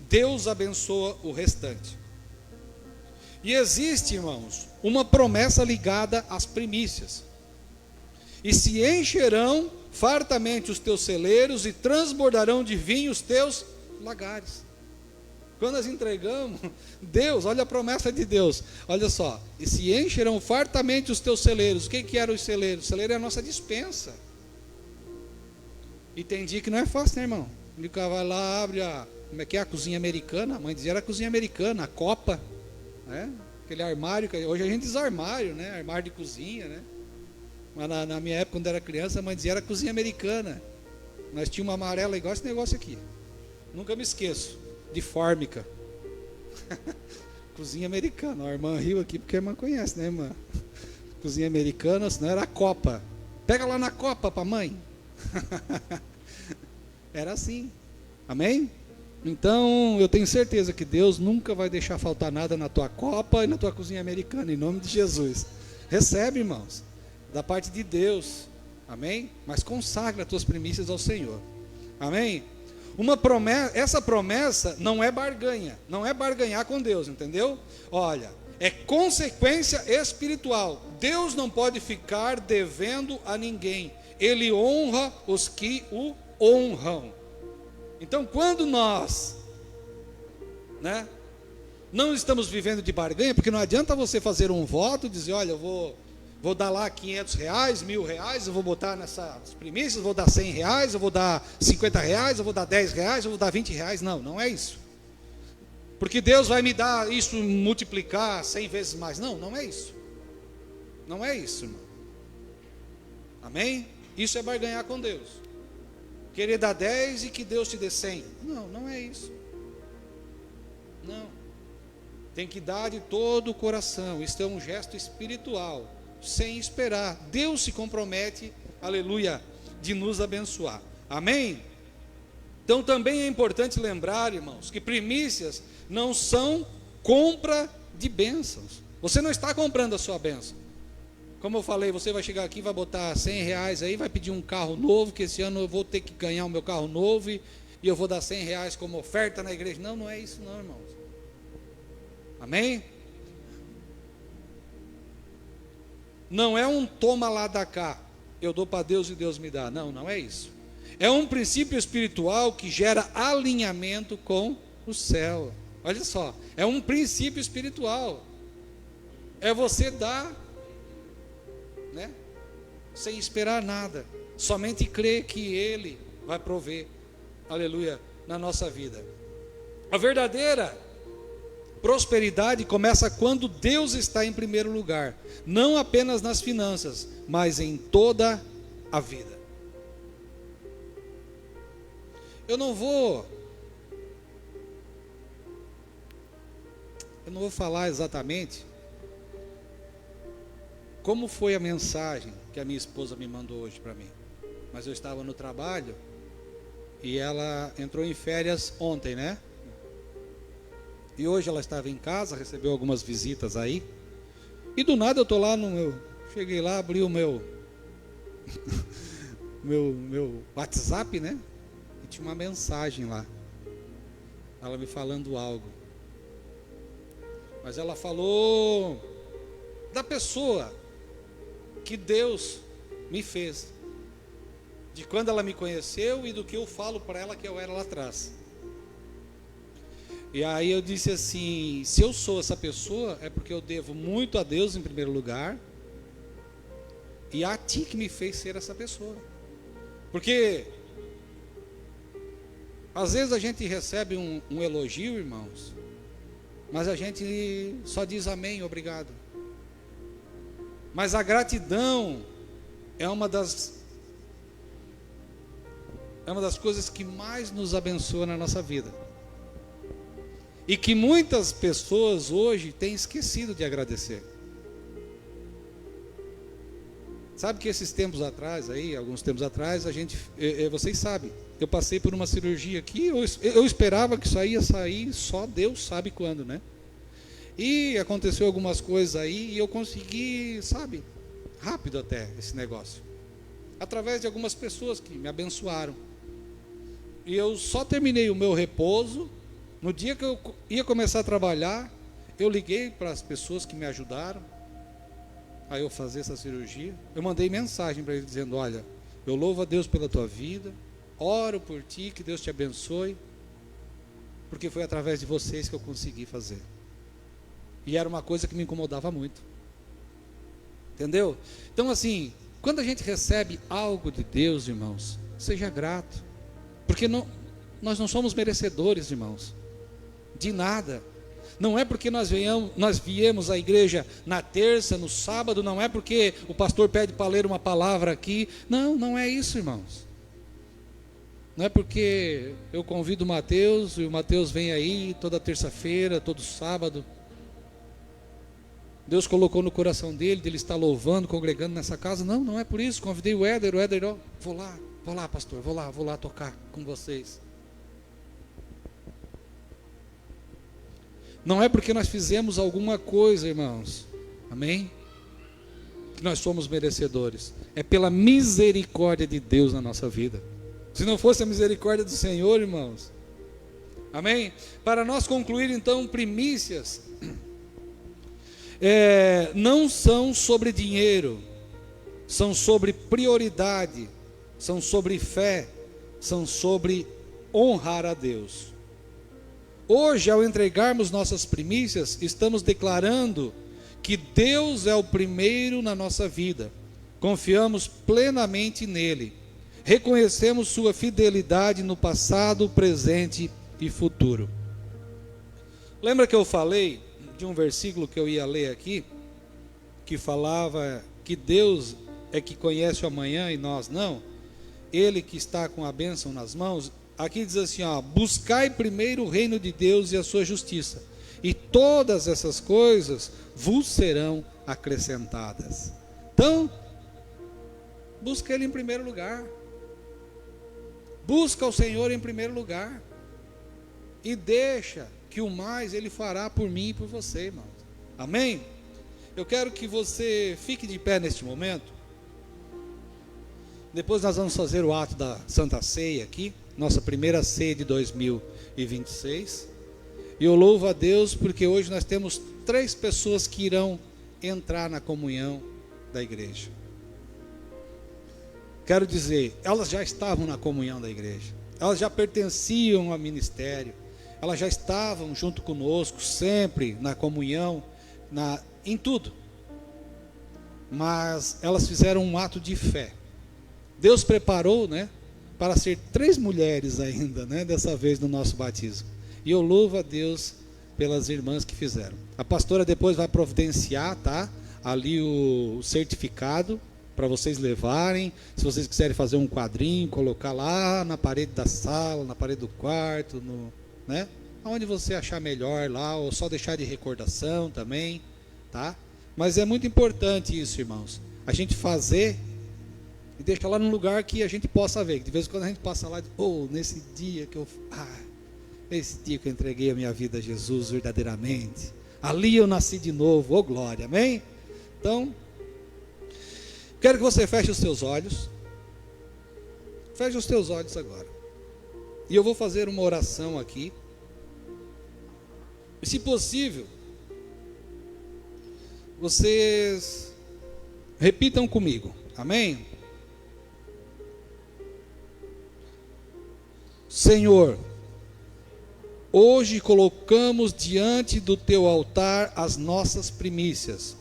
[SPEAKER 3] Deus abençoa o restante. E existe, irmãos, uma promessa ligada às primícias. e se encherão fartamente os teus celeiros, e transbordarão de vinho os teus lagares. Quando nós entregamos, Deus, olha a promessa de Deus, olha só, e se encherão fartamente os teus celeiros. O que eram os celeiros? O celeiro é a nossa despensa. E tem dia que não é fácil, né, irmão? O cara vai lá, abre como é que é, a cozinha americana, a mãe dizia era a cozinha americana, a copa, né? Aquele armário, hoje a gente diz armário, né? Armário de cozinha, né? Mas na minha época, quando era criança, a mãe dizia era a cozinha americana. Nós tínhamos uma amarela igual esse negócio aqui. Nunca me esqueço, de fórmica. Cozinha americana. A irmã riu aqui porque a irmã conhece, né, irmã? Cozinha americana, senão era a copa. Pega lá na copa para mãe. Era assim. Amém? Então, eu tenho certeza que Deus nunca vai deixar faltar nada na tua copa e na tua cozinha americana, em nome de Jesus. Recebe, irmãos, da parte de Deus. Amém? Mas consagra as tuas primícias ao Senhor. Amém? Essa promessa não é barganha, não é barganhar com Deus, entendeu? Olha, é consequência espiritual. Deus não pode ficar devendo a ninguém. Ele honra os que o honram. Então, quando nós, né, não estamos vivendo de barganha, porque não adianta você fazer um voto e dizer, olha, eu vou dar lá R$500, R$1.000, eu vou botar nessas primícias, eu vou dar R$100, eu vou dar R$50, eu vou dar R$10, eu vou dar R$20. Não, não é isso. Porque Deus vai me dar isso, multiplicar 100 vezes mais. Não, não é isso. Não é isso, irmão. Amém? Isso é barganhar com Deus. Querer dar 10 e que Deus te dê 100. Não, não é isso. Não. Tem que dar de todo o coração. Isso é um gesto espiritual, sem esperar. Deus se compromete, aleluia, de nos abençoar. Amém? Então também é importante lembrar, irmãos, que primícias não são compra de bênçãos. Você não está comprando a sua bênção. Como eu falei, você vai chegar aqui, vai botar R$100 aí, vai pedir um carro novo, que esse ano eu vou ter que ganhar o meu carro novo e eu vou dar R$100 como oferta na igreja. Não, não é isso não, irmãos. Amém? Não é um toma lá da cá, eu dou para Deus e Deus me dá. Não, não é isso. É um princípio espiritual que gera alinhamento com o céu. Olha só, é um princípio espiritual. É você dar, né, sem esperar nada, somente crer que Ele vai prover, aleluia, na nossa vida. A verdadeira prosperidade começa quando Deus está em primeiro lugar, não apenas nas finanças, mas em toda a vida. Eu não vou falar exatamente como foi a mensagem que a minha esposa me mandou hoje para mim, mas eu estava no trabalho e ela entrou em férias ontem, né? E hoje ela estava em casa, recebeu algumas visitas aí, e do nada eu estou lá cheguei lá, abri o meu WhatsApp, né? E tinha uma mensagem lá, ela me falando algo, mas ela falou da pessoa que Deus me fez, de quando ela me conheceu e do que eu falo para ela que eu era lá atrás. E aí eu disse assim, se eu sou essa pessoa, é porque eu devo muito a Deus em primeiro lugar, e a ti que me fez ser essa pessoa. Porque às vezes a gente recebe um elogio, irmãos, mas a gente só diz amém, obrigado. Mas a gratidão é uma das coisas que mais nos abençoa na nossa vida. E que muitas pessoas hoje têm esquecido de agradecer. Sabe que esses tempos atrás, alguns tempos atrás, vocês sabem, eu passei por uma cirurgia aqui, eu esperava que isso aí ia sair, só Deus sabe quando, né? E aconteceu algumas coisas aí e eu consegui, sabe, rápido até esse negócio, através de algumas pessoas que me abençoaram. E eu só terminei o meu repouso. No dia que eu ia começar a trabalhar, eu liguei para as pessoas que me ajudaram a eu fazer essa cirurgia. Eu mandei mensagem para ele dizendo: olha, eu louvo a Deus pela tua vida, oro por ti, que Deus te abençoe, porque foi através de vocês que eu consegui fazer. E era uma coisa que me incomodava muito. Entendeu? Então assim, quando a gente recebe algo de Deus, irmãos, seja grato, porque nós não somos merecedores, irmãos, de nada. Não é porque nós viemos à igreja na terça, no sábado, não é porque o pastor pede para ler uma palavra aqui. Não, não é isso, irmãos. Não é porque eu convido o Mateus e o Mateus vem aí toda terça-feira, todo sábado. Deus colocou no coração dele estar louvando, congregando nessa casa. Não, não é por isso. Convidei o Éder, ó, vou lá, pastor, vou lá tocar com vocês. Não é porque nós fizemos alguma coisa, irmãos, amém? Que nós somos merecedores. É pela misericórdia de Deus na nossa vida. Se não fosse a misericórdia do Senhor, irmãos, amém? Para nós concluir então, primícias não são sobre dinheiro, são sobre prioridade, são sobre fé, são sobre honrar a Deus. Hoje, ao entregarmos nossas primícias, estamos declarando que Deus é o primeiro na nossa vida. Confiamos plenamente nele. Reconhecemos sua fidelidade no passado, presente e futuro. Lembra que eu falei de um versículo que eu ia ler aqui, que falava que Deus é que conhece o amanhã e nós não? Ele que está com a bênção nas mãos. Aqui diz assim, ó: buscai primeiro o reino de Deus e a sua justiça, e todas essas coisas vos serão acrescentadas. Então, busca Ele em primeiro lugar. Busca o Senhor em primeiro lugar. E deixa que o mais Ele fará por mim e por você, irmão. Amém? Eu quero que você fique de pé neste momento. Depois nós vamos fazer o ato da Santa Ceia aqui, nossa primeira ceia de 2026. E eu louvo a Deus porque hoje nós temos 3 pessoas que irão entrar na comunhão da igreja. Quero dizer, elas já estavam na comunhão da igreja, elas já pertenciam ao ministério, elas já estavam junto conosco, sempre na comunhão, em tudo. Mas elas fizeram um ato de fé. Deus preparou, para ser 3 mulheres ainda, dessa vez no nosso batismo. E eu louvo a Deus pelas irmãs que fizeram. A pastora depois vai providenciar, ali o certificado para vocês levarem. Se vocês quiserem fazer um quadrinho, colocar lá na parede da sala, na parede do quarto, aonde você achar melhor lá, ou só deixar de recordação também, tá? Mas é muito importante isso, irmãos, a gente fazer e deixar lá num lugar que a gente possa ver. De vez em quando a gente passa lá, nesse dia que eu entreguei a minha vida a Jesus verdadeiramente, ali eu nasci de novo, glória, amém? Então, quero que você feche os seus olhos. Feche os teus olhos agora. E eu vou fazer uma oração aqui. E se possível, vocês repitam comigo, amém? Senhor, hoje colocamos diante do teu altar as nossas primícias.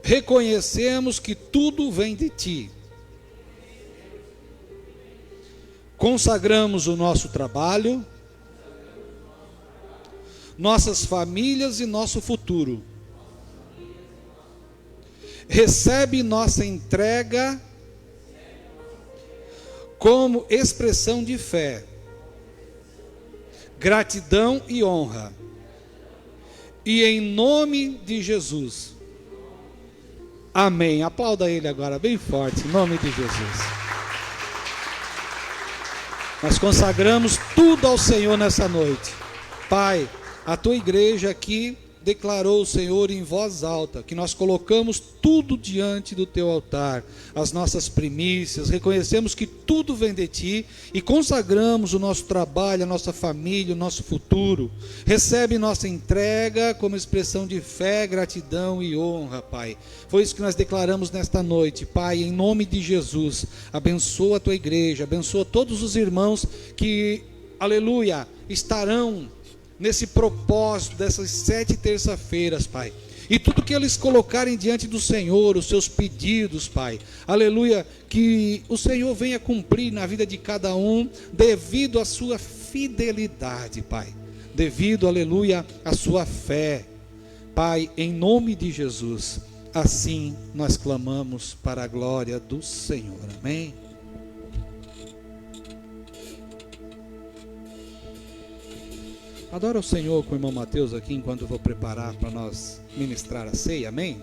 [SPEAKER 3] Reconhecemos que tudo vem de ti. Consagramos o nosso trabalho, nossas famílias e nosso futuro. Recebe nossa entrega como expressão de fé, gratidão e honra. E em nome de Jesus. Amém. Aplauda ele agora bem forte, em nome de Jesus. Nós consagramos tudo ao Senhor nessa noite. Pai, a tua igreja aqui declarou o Senhor em voz alta, que nós colocamos tudo diante do teu altar, as nossas primícias, reconhecemos que tudo vem de ti e consagramos o nosso trabalho, a nossa família, o nosso futuro. Recebe nossa entrega como expressão de fé, gratidão e honra, Pai. Foi isso que nós declaramos nesta noite, Pai, em nome de Jesus. Abençoa a tua igreja, abençoa todos os irmãos que, aleluia, estarão nesse propósito dessas 7 terça-feiras, Pai. E tudo que eles colocarem diante do Senhor, os seus pedidos, Pai, aleluia, que o Senhor venha cumprir na vida de cada um, devido à sua fidelidade, Pai, devido, aleluia, à sua fé, Pai, em nome de Jesus. Assim nós clamamos para a glória do Senhor, amém? Adora o Senhor com o irmão Mateus aqui, enquanto eu vou preparar para nós ministrar a ceia, amém?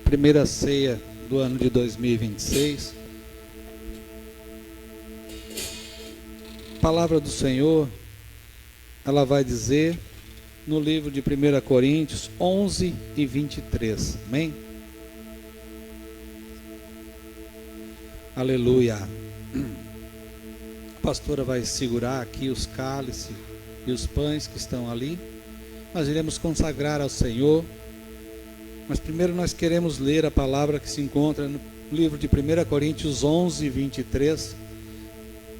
[SPEAKER 3] primeira ceia do ano de 2026. A palavra do Senhor, ela vai dizer no livro de 1 Coríntios 11 e 23. Amém? Aleluia. A pastora vai segurar aqui os cálices e os pães que estão ali. Nós iremos consagrar ao Senhor. Mas primeiro nós queremos ler a palavra que se encontra no livro de 1 Coríntios 11, 23,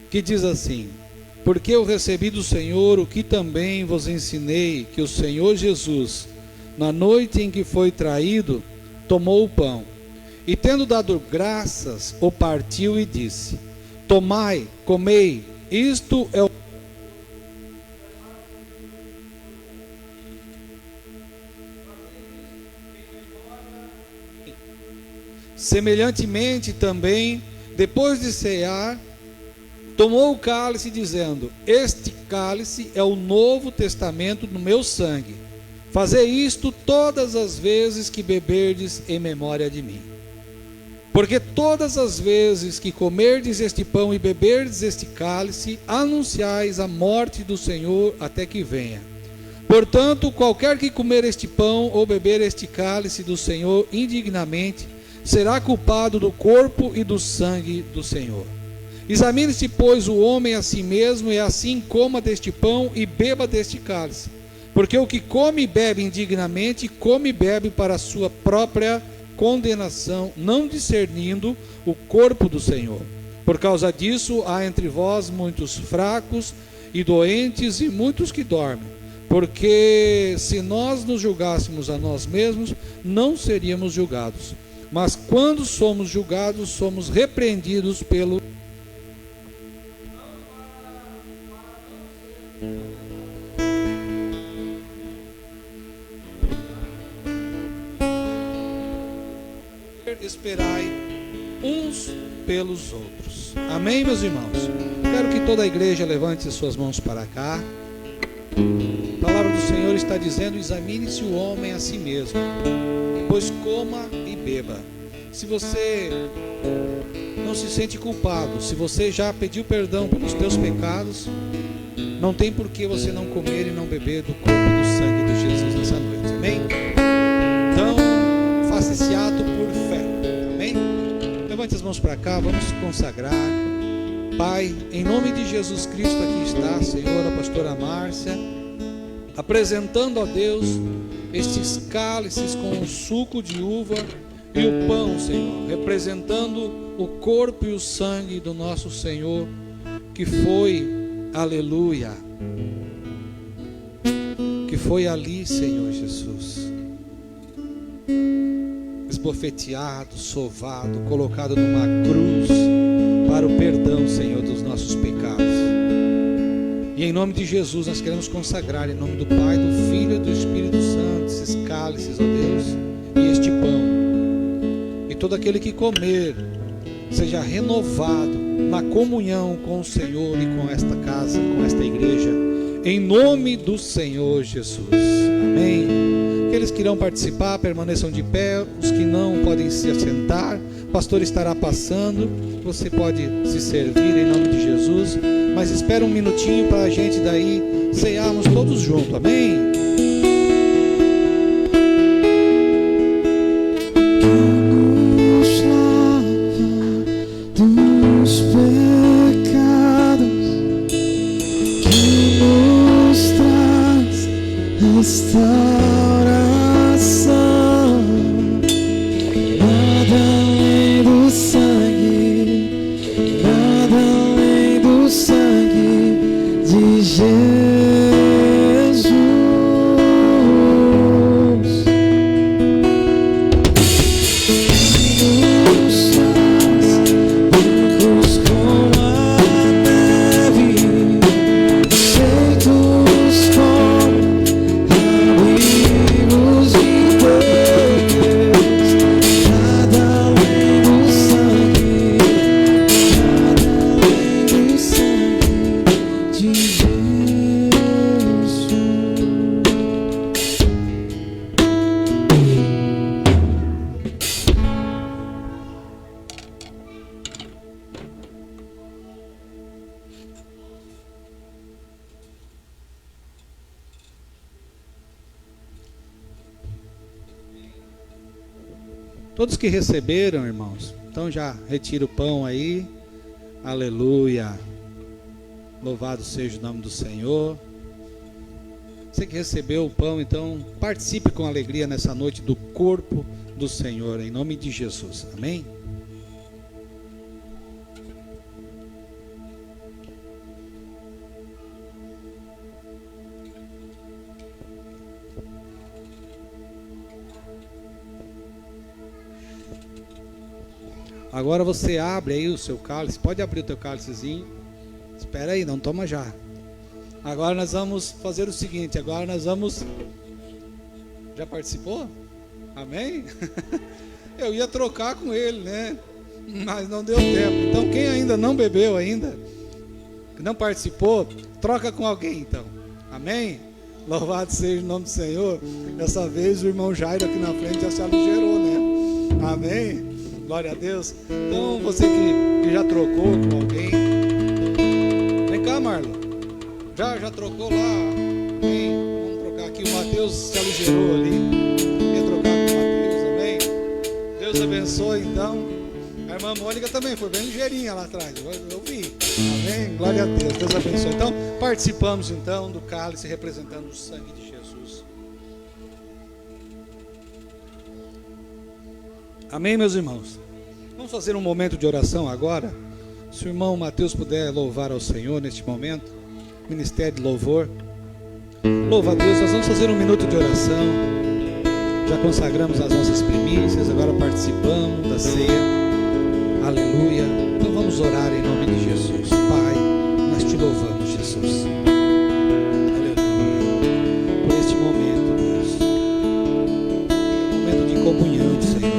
[SPEAKER 3] que diz assim: porque eu recebi do Senhor o que também vos ensinei, que o Senhor Jesus, na noite em que foi traído, tomou o pão, e tendo dado graças, o partiu e disse: tomai, comei, isto é o semelhantemente também, depois de cear, tomou o cálice, dizendo: este cálice é o novo testamento no meu sangue. Fazei isto todas as vezes que beberdes em memória de mim. Porque todas as vezes que comerdes este pão e beberdes este cálice, anunciais a morte do Senhor até que venha. Portanto, qualquer que comer este pão ou beber este cálice do Senhor indignamente, será culpado do corpo e do sangue do Senhor. Examine-se, pois, o homem a si mesmo, e assim coma deste pão e beba deste cálice. Porque o que come e bebe indignamente, come e bebe para a sua própria condenação, não discernindo o corpo do Senhor. Por causa disso, há entre vós muitos fracos e doentes e muitos que dormem. Porque se nós nos julgássemos a nós mesmos, não seríamos julgados. Mas quando somos julgados, somos repreendidos pelo esperai uns pelos outros. Amém, meus irmãos? Quero que toda a igreja levante suas mãos para cá. A palavra do Senhor está dizendo: examine-se o homem a si mesmo, pois coma e beba. Se você não se sente culpado, se você já pediu perdão pelos teus pecados, não tem por que você não comer e não beber do corpo e do sangue de Jesus nessa noite. Amém? Então, faça esse ato por fé. Amém? Levante as mãos para cá, vamos consagrar. Pai, em nome de Jesus Cristo, aqui está, Senhor, a pastora Márcia, apresentando a Deus estes cálices com o suco de uva e o pão, Senhor, representando o corpo e o sangue do nosso Senhor, que foi, aleluia, que foi ali, Senhor Jesus, esbofeteado, sovado, colocado numa cruz, para o perdão, Senhor, dos nossos pecados. E em nome de Jesus nós queremos consagrar, em nome do Pai, do Filho e do Espírito Santo, esses cálices, ó Deus, e este pão. E todo aquele que comer seja renovado na comunhão com o Senhor e com esta casa, com esta igreja, em nome do Senhor Jesus. Amém. Aqueles que irão participar, permaneçam de pé. Os que não podem se assentar, o pastor estará passando. Você pode se servir em nome de Jesus, mas espera um minutinho para a gente daí cearmos todos juntos. Amém?
[SPEAKER 2] Jesus.
[SPEAKER 3] Todos que receberam, irmãos, então já retira o pão aí. Aleluia. Louvado seja o nome do Senhor. Você que recebeu o pão, então participe com alegria nessa noite do corpo do Senhor, em nome de Jesus. Amém? Agora você abre aí o seu cálice. Pode abrir o teu cálicezinho. Espera aí, não toma já. Agora nós vamos fazer o seguinte. Agora nós vamos... Já participou? Amém? Eu ia trocar com ele, né? Mas não deu tempo. Então quem ainda não bebeu ainda, que não participou, troca com alguém então. Amém? Louvado seja o nome do Senhor. Dessa vez o irmão Jairo aqui na frente já se aligerou, né? Amém? Glória a Deus. Então você que já trocou com alguém, vem cá, Marlon. Já trocou lá. Vem, vamos trocar aqui. O Mateus se aligerou ali. Quer trocar com o Mateus, amém? Deus abençoe então. A irmã Mônica também foi bem ligeirinha lá atrás. Eu vi. Amém? Glória a Deus. Deus abençoe. Então participamos então do cálice representando o sangue de Jesus. Amém, meus irmãos? Vamos fazer um momento de oração agora. Se o irmão Mateus puder louvar ao Senhor neste momento, ministério de louvor. Louva a Deus, nós vamos fazer um minuto de oração. Já consagramos as nossas primícias, agora participamos da ceia. Aleluia. Então vamos orar em nome de Jesus. Pai, nós te louvamos, Jesus. Aleluia. Por este momento, Deus. Momento de comunhão, Senhor.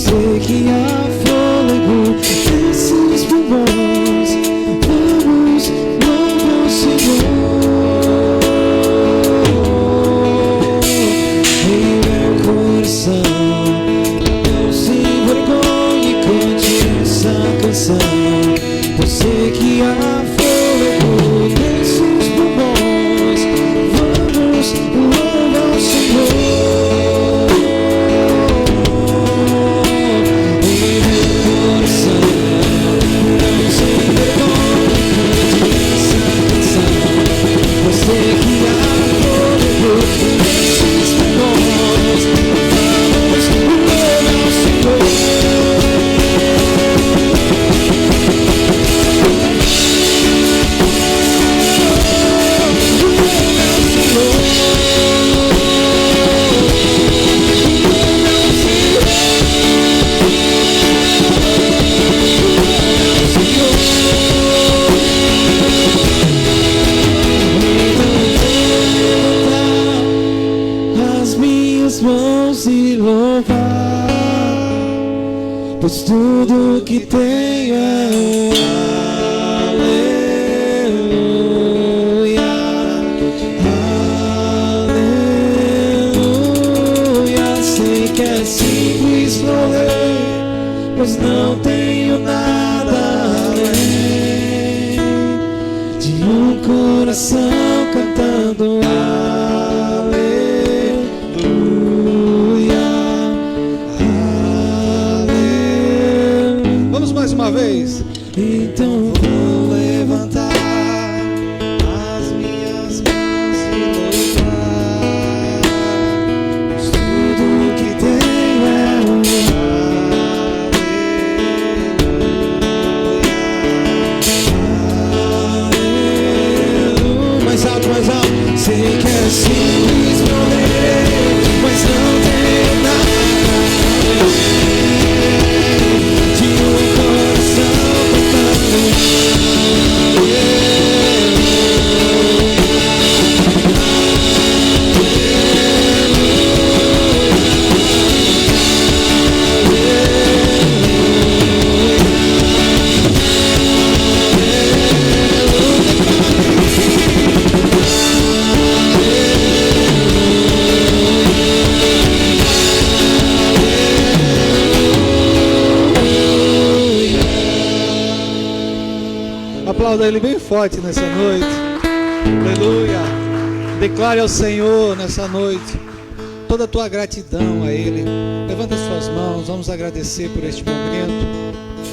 [SPEAKER 2] sei que há fôlego nesses pulmões. Vamos louvar o Senhor em meu coração. Não se envergonhe, cante essa canção. Eu sei que há fôlego nesses pulmões. Vamos louvar o Senhor em meu coração. Não se envergonhe, cante essa canção. Eu sei que há fôlego nesses pulmões. Vamos louvar o Senhor. As minhas mãos e louvar, pois tudo que tenho é um aleluia, aleluia. Sei que é simples morrer, pois não tenho nada além de um coração cantando
[SPEAKER 3] uma vez.
[SPEAKER 2] Então vou levantar as minhas mãos e louvar, pois tudo que tenho é um aleluia. Mais alto, mais alto. Sei que é simples morrer, mas não tenho nada de um coração cantando.
[SPEAKER 3] Aplauda Ele bem forte nessa noite. Aleluia. Declare ao Senhor nessa noite toda a tua gratidão a Ele. Levanta as suas mãos, vamos agradecer por este momento.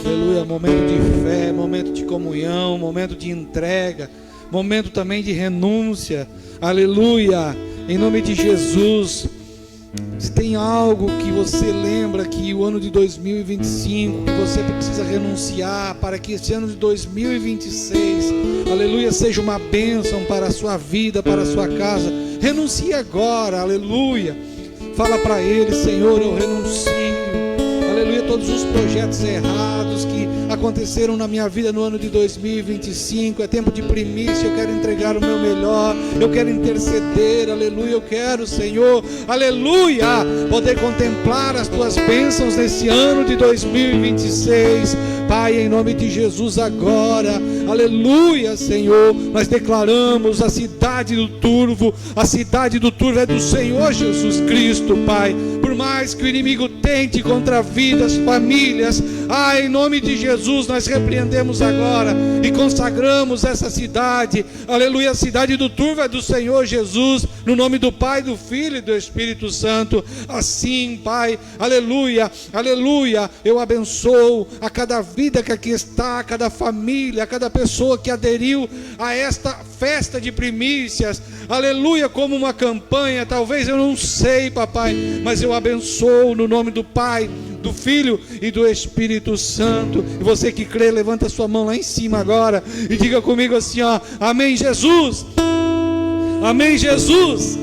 [SPEAKER 3] Aleluia. Momento de fé, momento de comunhão, momento de entrega, momento também de renúncia. Aleluia. Em nome de Jesus. Se tem algo que você lembra que o ano de 2025, que você precisa renunciar para que esse ano de 2026, aleluia, seja uma bênção para a sua vida, para a sua casa, renuncie agora, aleluia. Fala para Ele: Senhor, eu renuncio, aleluia, todos os projetos errados que aconteceram na minha vida no ano de 2025, é tempo de primícia, eu quero entregar o meu melhor, eu quero interceder, aleluia, eu quero, Senhor, aleluia, poder contemplar as tuas bênçãos nesse ano de 2026, Pai, em nome de Jesus agora, aleluia, Senhor, nós declaramos a cidade do turvo é do Senhor Jesus Cristo, Pai, por mais que o inimigo tente contra vidas, famílias, em nome de Jesus, nós repreendemos agora e consagramos essa cidade, aleluia, a cidade do turvo é do Senhor Jesus, no nome do Pai, do Filho e do Espírito Santo, assim, Pai, aleluia, aleluia, eu abençoo a cada vida que aqui está, a cada família, a cada pessoa que aderiu a esta festa de primícias, aleluia, como uma campanha, talvez eu não sei, papai, mas eu abençoo no nome do Pai, do Filho e do Espírito Santo. E você que crê, levanta sua mão lá em cima agora e diga comigo assim, ó: amém, Jesus, amém, Jesus.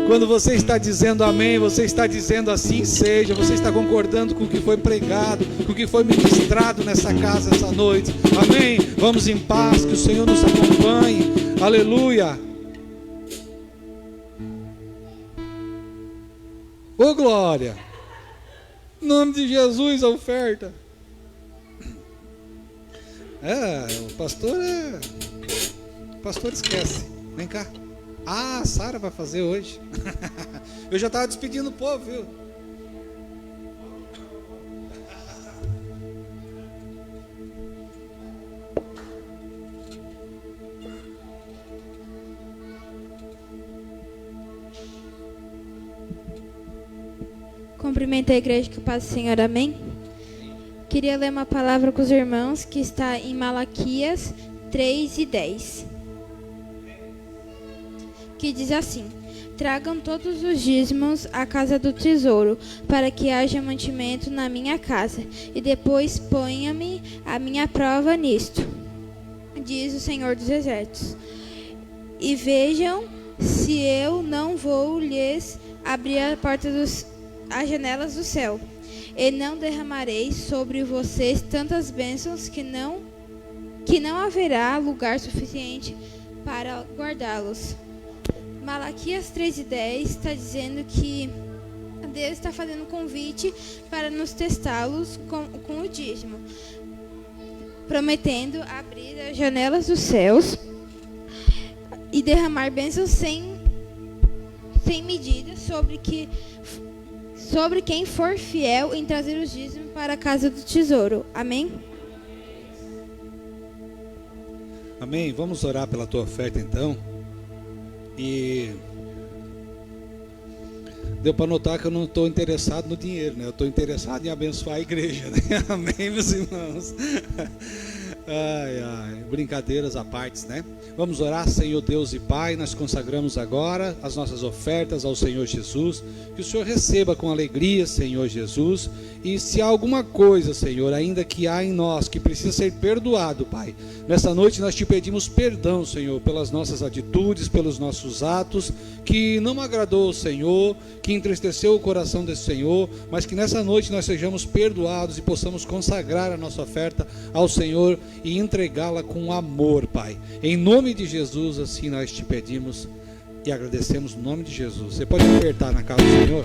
[SPEAKER 3] Quando você está dizendo amém, você está dizendo assim seja, você está concordando com o que foi pregado, com o que foi ministrado nessa casa essa noite, amém? Vamos em paz, que o Senhor nos acompanhe, aleluia. Ô glória! Em nome de Jesus, a oferta. O pastor esquece. Vem cá. Ah, a Sara vai fazer hoje. Eu já estava despedindo o povo, viu?
[SPEAKER 4] Cumprimento a igreja, que o paz do Senhor, amém? Queria ler uma palavra com os irmãos que está em Malaquias 3:10, que diz assim: tragam todos os dízimos à casa do tesouro, para que haja mantimento na minha casa, e depois ponha-me a minha prova nisto, diz o Senhor dos Exércitos, e vejam se eu não vou lhes abrir as janelas do céu, e não derramarei sobre vocês tantas bênçãos que não haverá lugar suficiente para guardá-los. Malaquias 3:10 está dizendo que Deus está fazendo um convite para nos testá-los com o dízimo, prometendo abrir as janelas dos céus e derramar bênçãos sem medida sobre quem for fiel em trazer os dízimos para a casa do tesouro. Amém?
[SPEAKER 3] Amém. Vamos orar pela tua oferta então. E deu para notar que eu não estou interessado no dinheiro, né? Eu estou interessado em abençoar a igreja, né? Amém, meus irmãos. Brincadeiras à parte, né? Vamos orar. Senhor Deus e Pai, nós consagramos agora as nossas ofertas ao Senhor Jesus, que o Senhor receba com alegria, Senhor Jesus, e se há alguma coisa, Senhor, ainda que há em nós, que precisa ser perdoado, Pai, nessa noite nós te pedimos perdão, Senhor, pelas nossas atitudes, pelos nossos atos, que não agradou o Senhor, que entristeceu o coração desse Senhor, mas que nessa noite nós sejamos perdoados e possamos consagrar a nossa oferta ao Senhor e entregá-la com amor, Pai. Em nome de Jesus, assim nós te pedimos e agradecemos no nome de Jesus. Você pode apertar na casa do Senhor?